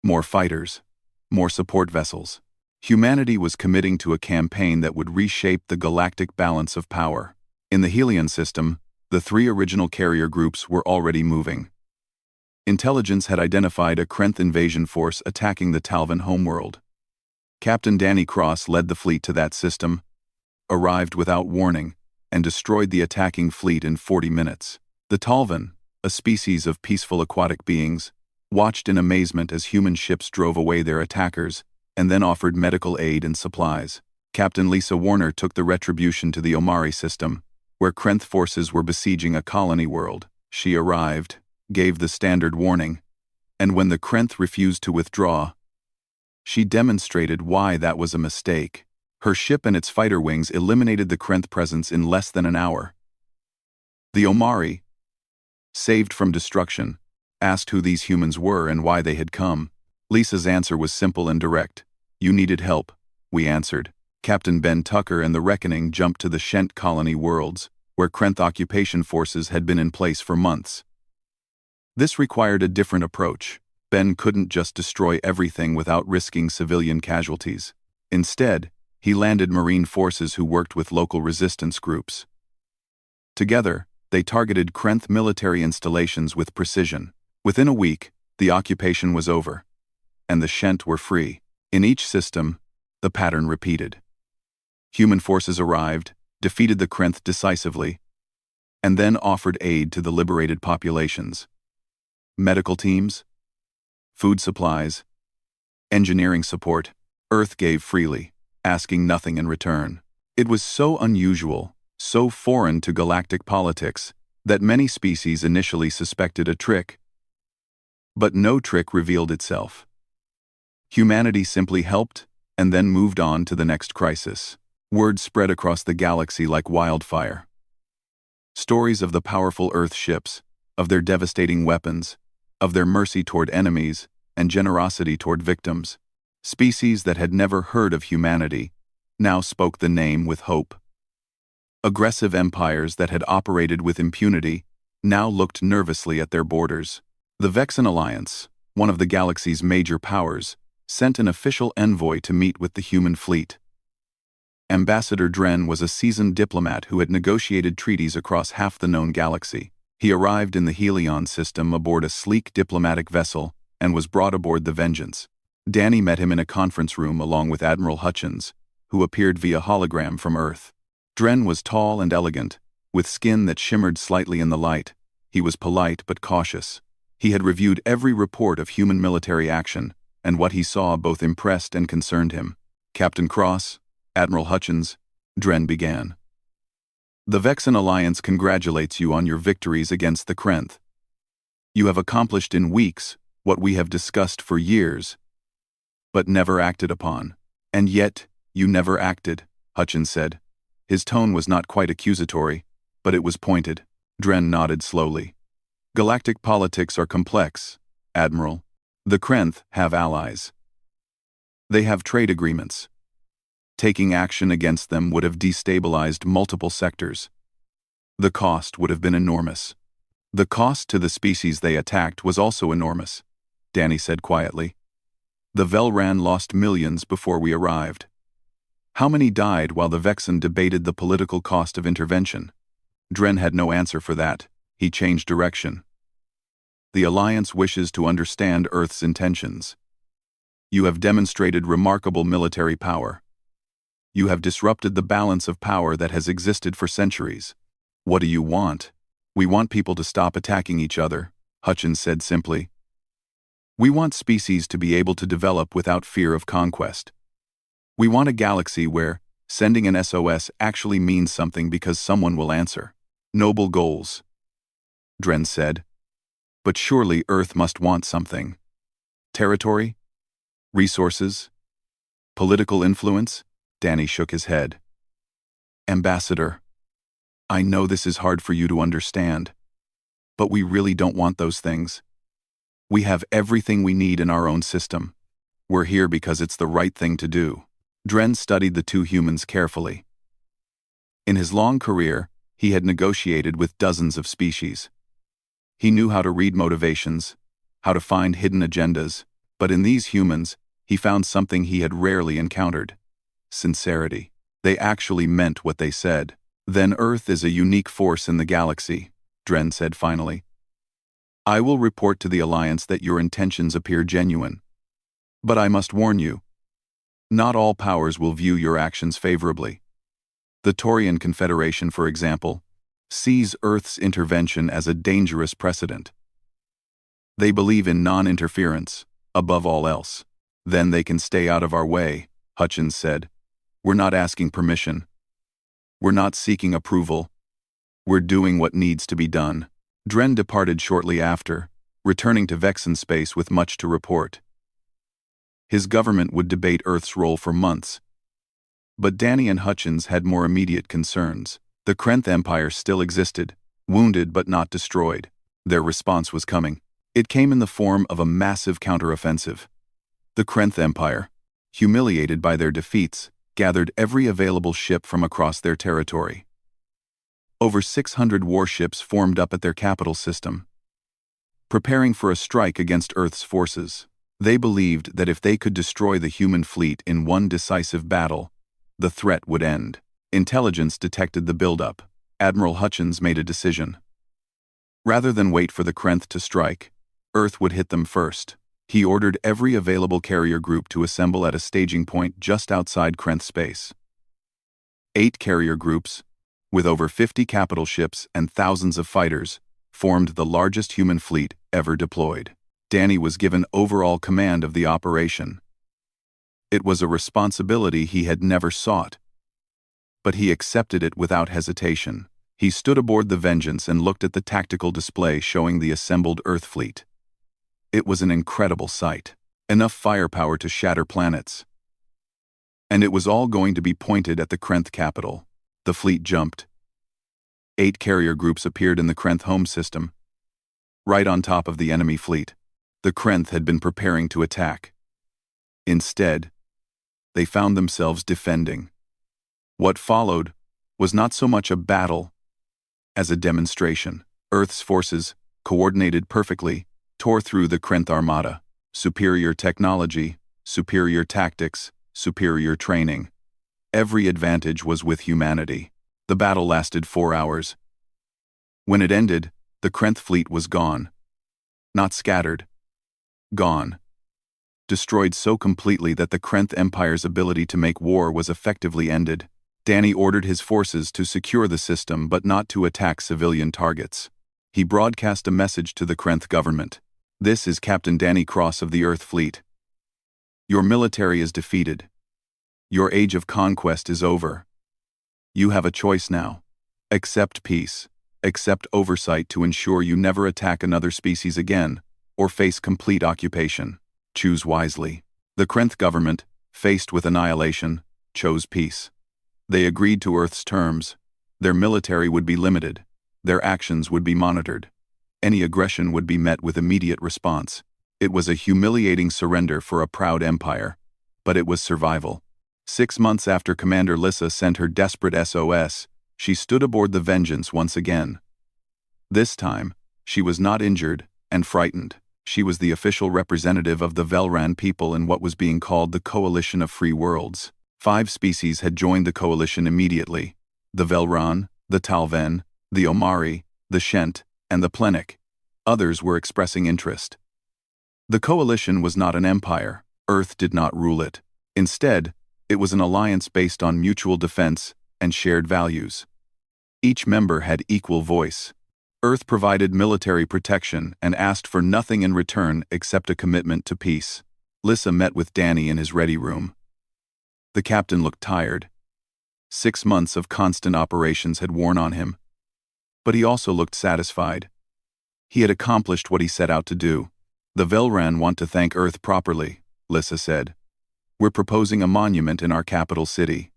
More fighters. More support vessels. Humanity was committing to a campaign that would reshape the galactic balance of power. In the Helion system, the 3 original carrier groups were already moving. Intelligence had identified a Krenth invasion force attacking the Talvan homeworld. Captain Danny Cross led the fleet to that system, arrived without warning, and destroyed the attacking fleet in 40 minutes. The Talvan, a species of peaceful aquatic beings, watched in amazement as human ships drove away their attackers and then offered medical aid and supplies. Captain Lisa Warner took the retribution to the Omari system, where Krenth forces were besieging a colony world. She arrived, gave the standard warning, and when the Krenth refused to withdraw, she demonstrated why that was a mistake. Her ship and its fighter wings eliminated the Krenth presence in less than an hour. The Omari, saved from destruction, asked who these humans were and why they had come. Lisa's answer was simple and direct. You needed help, we answered. Captain Ben Tucker and the Reckoning jumped to the Shent colony worlds, where Krenth occupation forces had been in place for months. This required a different approach. Ben couldn't just destroy everything without risking civilian casualties. Instead, he landed Marine forces who worked with local resistance groups. Together, they targeted Krenth military installations with precision. Within a week, the occupation was over, and the Shent were free. In each system, the pattern repeated. Human forces arrived, defeated the Krenth decisively, and then offered aid to the liberated populations. Medical teams, food supplies, engineering support, Earth gave freely, asking nothing in return. It was so unusual, so foreign to galactic politics, that many species initially suspected a trick. But no trick revealed itself. Humanity simply helped, and then moved on to the next crisis. Word spread across the galaxy like wildfire. Stories of the powerful Earth ships, of their devastating weapons, of their mercy toward enemies, and generosity toward victims. Species that had never heard of humanity now spoke the name with hope. Aggressive empires that had operated with impunity now looked nervously at their borders. The Vexen Alliance, one of the galaxy's major powers, sent an official envoy to meet with the human fleet. Ambassador Dren was a seasoned diplomat who had negotiated treaties across half the known galaxy. He arrived in the Helion system aboard a sleek diplomatic vessel and was brought aboard the Vengeance. Danny met him in a conference room along with Admiral Hutchins, who appeared via hologram from Earth. Dren was tall and elegant, with skin that shimmered slightly in the light. He was polite but cautious. He had reviewed every report of human military action, and what he saw both impressed and concerned him. Captain Cross, Admiral Hutchins, Dren began. The Vexen Alliance congratulates you on your victories against the Krenth. You have accomplished in weeks what we have discussed for years, but never acted upon. And yet, you never acted, Hutchins said. His tone was not quite accusatory, but it was pointed. Dren nodded slowly. Galactic politics are complex, Admiral. The Krenth have allies. They have trade agreements. Taking action against them would have destabilized multiple sectors. The cost would have been enormous. The cost to the species they attacked was also enormous, Danny said quietly. The Velran lost millions before we arrived. How many died while the Vexen debated the political cost of intervention? Dren had no answer for that. He changed direction. The Alliance wishes to understand Earth's intentions. You have demonstrated remarkable military power. You have disrupted the balance of power that has existed for centuries. What do you want? We want people to stop attacking each other, Hutchins said simply. We want species to be able to develop without fear of conquest. We want a galaxy where sending an SOS actually means something because someone will answer. Noble goals, Dren said. But surely Earth must want something. Territory? Resources? Political influence? Danny shook his head. Ambassador, I know this is hard for you to understand, but we really don't want those things. We have everything we need in our own system. We're here because it's the right thing to do. Dren studied the two humans carefully. In his long career, he had negotiated with dozens of species. He knew how to read motivations, how to find hidden agendas, but in these humans, he found something he had rarely encountered. Sincerity. They actually meant what they said. Then Earth is a unique force in the galaxy, Dren said finally. I will report to the Alliance that your intentions appear genuine. But I must warn you, not all powers will view your actions favorably. The Taurian Confederation, for example, sees Earth's intervention as a dangerous precedent. They believe in non-interference, above all else. Then they can stay out of our way, Hutchins said. We're not asking permission. We're not seeking approval. We're doing what needs to be done. Dren departed shortly after, returning to Vexen space with much to report. His government would debate Earth's role for months. But Danny and Hutchins had more immediate concerns. The Krenth Empire still existed, wounded but not destroyed. Their response was coming. It came in the form of a massive counteroffensive. The Krenth Empire, humiliated by their defeats, gathered every available ship from across their territory. Over 600 warships formed up at their capital system, preparing for a strike against Earth's forces. They believed that if they could destroy the human fleet in one decisive battle, the threat would end. Intelligence detected the buildup. Admiral Hutchins made a decision. Rather than wait for the Krenth to strike, Earth would hit them first. He ordered every available carrier group to assemble at a staging point just outside Krenth space. 8 carrier groups, with over 50 capital ships and thousands of fighters, formed the largest human fleet ever deployed. Danny was given overall command of the operation. It was a responsibility he had never sought, but he accepted it without hesitation. He stood aboard the Vengeance and looked at the tactical display showing the assembled Earth fleet. It was an incredible sight, enough firepower to shatter planets. And it was all going to be pointed at the Krenth capital. The fleet jumped. 8 carrier groups appeared in the Krenth home system, right on top of the enemy fleet. The Krenth had been preparing to attack. Instead, they found themselves defending. What followed was not so much a battle as a demonstration. Earth's forces, coordinated perfectly, tore through the Krenth armada. Superior technology, superior tactics, superior training. Every advantage was with humanity. The battle lasted 4 hours. When it ended, the Krenth fleet was gone. Not scattered. Gone. Destroyed so completely that the Krenth Empire's ability to make war was effectively ended. Danny ordered his forces to secure the system but not to attack civilian targets. He broadcast a message to the Krenth government. This is Captain Danny Cross of the Earth Fleet. Your military is defeated. Your age of conquest is over. You have a choice now. Accept peace. Accept oversight to ensure you never attack another species again, or face complete occupation. Choose wisely. The Krenth government, faced with annihilation, chose peace. They agreed to Earth's terms. Their military would be limited. Their actions would be monitored. Any aggression would be met with immediate response. It was a humiliating surrender for a proud empire, but it was survival. 6 months after Commander Lissa sent her desperate SOS, she stood aboard the Vengeance once again. This time, she was not injured and frightened. She was the official representative of the Velran people in what was being called the Coalition of Free Worlds. 5 species had joined the coalition immediately: the Velran, the Talven, the Omari, the Shent, and the Plenic. Others were expressing interest. The coalition was not an empire. Earth did not rule it. Instead, it was an alliance based on mutual defense and shared values. Each member had equal voice. Earth provided military protection and asked for nothing in return except a commitment to peace. Lissa met with Danny in his ready room. The captain looked tired. 6 months of constant operations had worn on him. But he also looked satisfied. He had accomplished what he set out to do. The Velran want to thank Earth properly, Lissa said. We're proposing a monument in our capital city.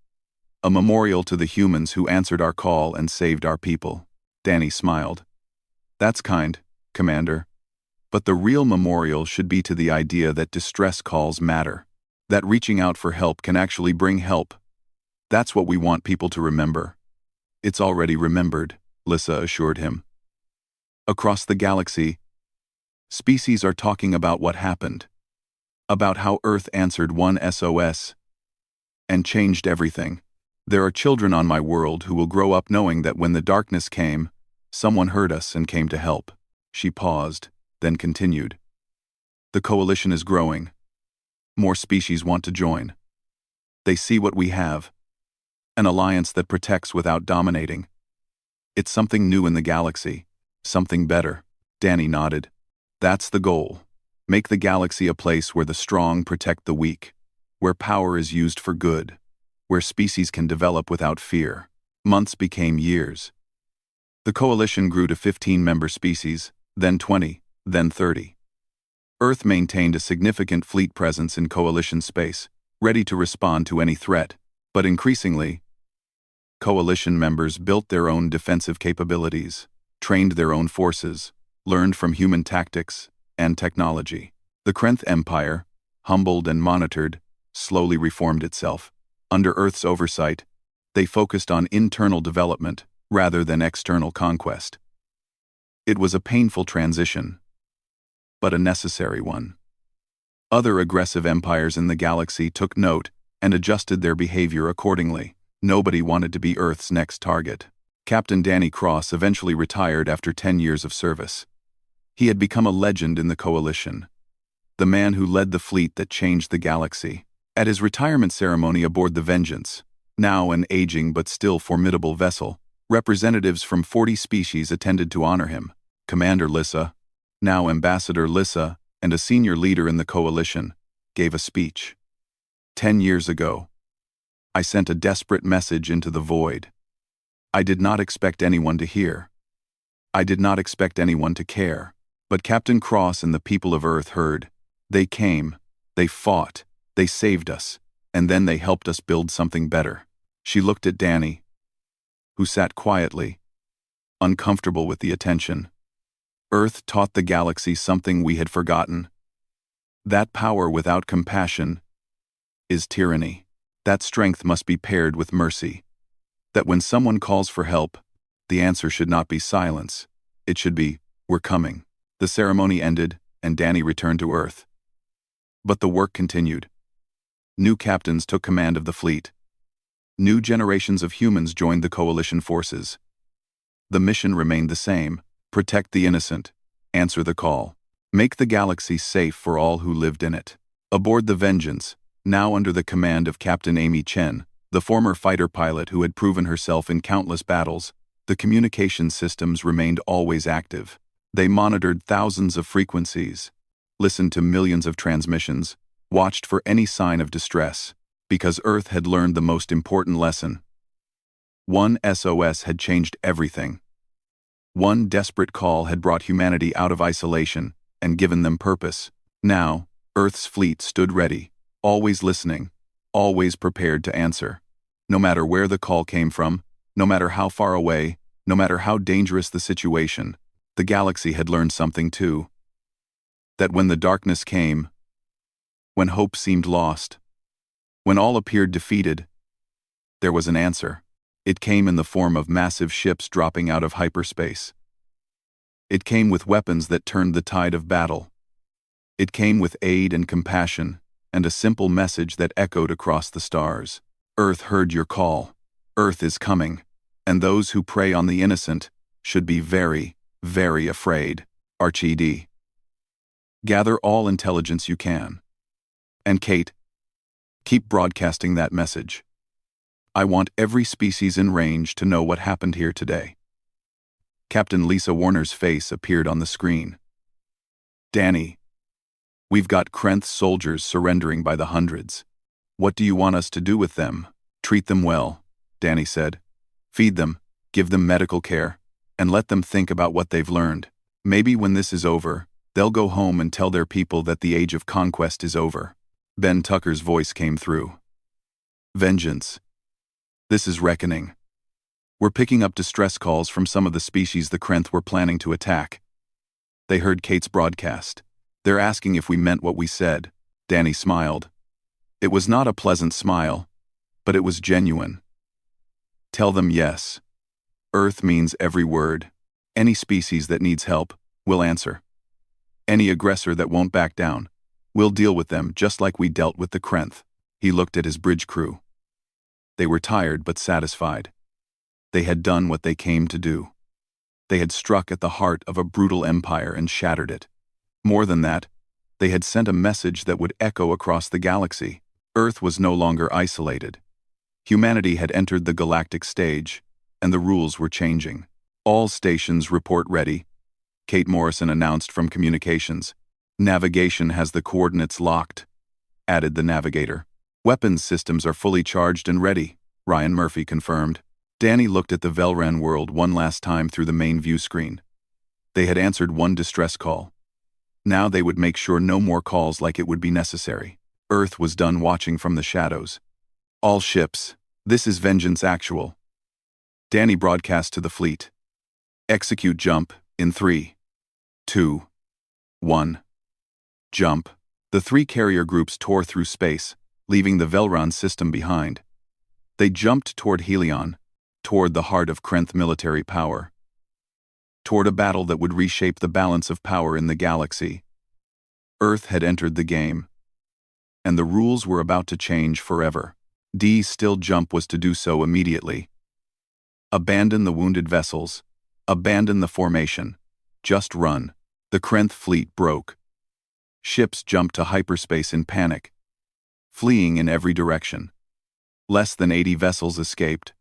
A memorial to the humans who answered our call and saved our people. Danny smiled. That's kind, Commander. But the real memorial should be to the idea that distress calls matter. That reaching out for help can actually bring help. That's what we want people to remember. It's already remembered, Lissa assured him. Across the galaxy, species are talking about what happened. About how Earth answered one SOS and changed everything. There are children on my world who will grow up knowing that when the darkness came, someone heard us and came to help. She paused, then continued. The coalition is growing. More species want to join. They see what we have. An alliance that protects without dominating. It's something new in the galaxy. Something better. Danny nodded. That's the goal. Make the galaxy a place where the strong protect the weak. Where power is used for good. Where species can develop without fear. Months became years. The coalition grew to 15 member species, then 20, then 30. Earth maintained a significant fleet presence in coalition space, ready to respond to any threat, but increasingly, coalition members built their own defensive capabilities. trained their own forces, learned from human tactics and technology. The Krenth Empire, humbled and monitored, slowly reformed itself. Under Earth's oversight, they focused on internal development rather than external conquest. It was a painful transition, but a necessary one. Other aggressive empires in the galaxy took note and adjusted their behavior accordingly. Nobody wanted to be Earth's next target. Captain Danny Cross eventually retired after 10 years of service. He had become a legend in the Coalition, the man who led the fleet that changed the galaxy. At his retirement ceremony aboard the Vengeance, now an aging but still formidable vessel, representatives from 40 species attended to honor him. Commander Lyssa, now Ambassador Lyssa, and a senior leader in the Coalition, gave a speech. 10 years ago, I sent a desperate message into the void. I did not expect anyone to hear. I did not expect anyone to care. But Captain Cross and the people of Earth heard. They came, they fought, they saved us, and then they helped us build something better. She looked at Danny, who sat quietly, uncomfortable with the attention. Earth taught the galaxy something we had forgotten. That power without compassion is tyranny. That strength must be paired with mercy. That when someone calls for help, the answer should not be silence. It should be, "We're coming." The ceremony ended, and Danny returned to Earth. But the work continued. New captains took command of the fleet. New generations of humans joined the Coalition forces. The mission remained the same: protect the innocent, answer the call, make the galaxy safe for all who lived in it. Aboard the Vengeance, now under the command of Captain Amy Chen, the former fighter pilot who had proven herself in countless battles, the communication systems remained always active. They monitored thousands of frequencies, listened to millions of transmissions, watched for any sign of distress, because Earth had learned the most important lesson. One SOS had changed everything. One desperate call had brought humanity out of isolation and given them purpose. Now, Earth's fleet stood ready, always listening, always prepared to answer. No matter where the call came from, no matter how far away, no matter how dangerous the situation, the galaxy had learned something too. That when the darkness came, when hope seemed lost, when all appeared defeated, there was an answer. It came in the form of massive ships dropping out of hyperspace. It came with weapons that turned the tide of battle. It came with aid and compassion, and a simple message that echoed across the stars. Earth heard your call. Earth is coming, and those who prey on the innocent should be very, very afraid. Archie D. Gather all intelligence you can. And Kate, keep broadcasting that message. I want every species in range to know what happened here today. Captain Lisa Warner's face appeared on the screen. Danny, we've got Krenth soldiers surrendering by the hundreds. What do you want us to do with them? Treat them well, Danny said. Feed them, give them medical care, and let them think about what they've learned. Maybe when this is over, they'll go home and tell their people that the age of conquest is over. Ben Tucker's voice came through. Vengeance. This is reckoning. We're picking up distress calls from some of the species the Krenth were planning to attack. They heard Kate's broadcast. They're asking if we meant what we said. Danny smiled. It was not a pleasant smile, but it was genuine. Tell them yes. Earth means every word. Any species that needs help, we'll answer. Any aggressor that won't back down, we'll deal with them just like we dealt with the Krenth. He looked at his bridge crew. They were tired but satisfied. They had done what they came to do. They had struck at the heart of a brutal empire and shattered it. More than that, they had sent a message that would echo across the galaxy. Earth was no longer isolated. Humanity had entered the galactic stage, and the rules were changing. All stations report ready, Kate Morrison announced from communications. Navigation has the coordinates locked, added the navigator. Weapons systems are fully charged and ready, Ryan Murphy confirmed. Danny looked at the Velran world one last time through the main view screen. They had answered one distress call. Now they would make sure no more calls like it would be necessary. Earth was done watching from the shadows. All ships, this is Vengeance Actual. Danny broadcast to the fleet. Execute jump in 3, 2, 1. Jump. The three carrier groups tore through space, leaving the Velron system behind. They jumped toward Helion, toward the heart of Krenth military power, toward a battle that would reshape the balance of power in the galaxy. Earth had entered the game, and the rules were about to change forever. D's still jump was to do so immediately. Abandon the wounded vessels. Abandon the formation. Just run. The Krenth fleet broke. Ships jumped to hyperspace in panic, fleeing in every direction. Less than 80 vessels escaped.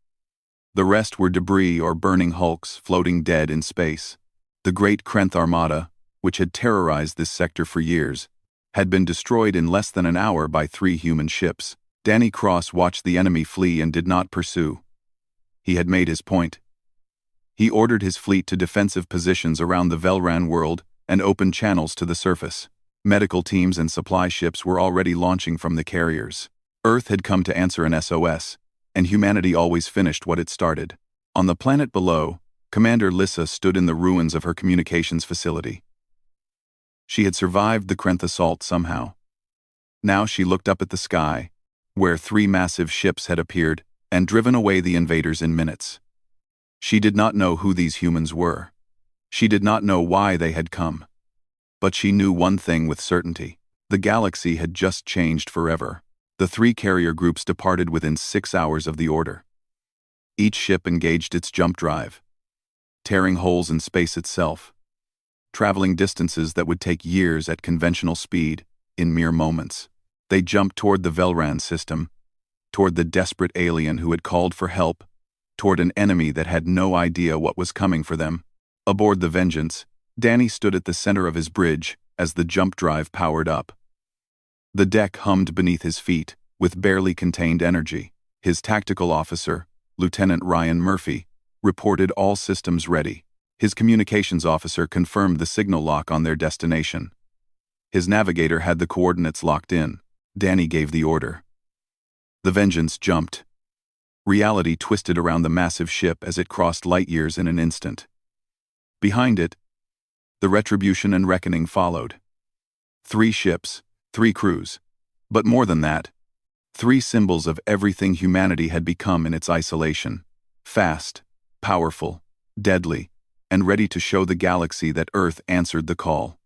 The rest were debris or burning hulks floating dead in space. The great Krenth armada, which had terrorized this sector for years, had been destroyed in less than an hour by 3 human ships. Danny Cross watched the enemy flee and did not pursue. He had made his point. He ordered his fleet to defensive positions around the Velran world and opened channels to the surface. Medical teams and supply ships were already launching from the carriers. Earth had come to answer an SOS, and humanity always finished what it started. On the planet below, Commander Lissa stood in the ruins of her communications facility. She had survived the Krenth assault somehow. Now she looked up at the sky, where 3 massive ships had appeared and driven away the invaders in minutes. She did not know who these humans were. She did not know why they had come. But she knew one thing with certainty. The galaxy had just changed forever. The 3 carrier groups departed within 6 hours of the order. Each ship engaged its jump drive, tearing holes in space itself, traveling distances that would take years at conventional speed in mere moments. They jumped toward the Velran system, toward the desperate alien who had called for help, toward an enemy that had no idea what was coming for them. Aboard the Vengeance, Danny stood at the center of his bridge as the jump drive powered up. The deck hummed beneath his feet, with barely contained energy. His tactical officer, Lieutenant Ryan Murphy, reported all systems ready. His communications officer confirmed the signal lock on their destination. His navigator had the coordinates locked in. Danny gave the order. The Vengeance jumped. Reality twisted around the massive ship as it crossed light years in an instant. Behind it, the retribution and reckoning followed. 3 ships, 3 crews. But more than that, 3 symbols of everything humanity had become in its isolation. Fast, powerful, deadly, and ready to show the galaxy that Earth answered the call.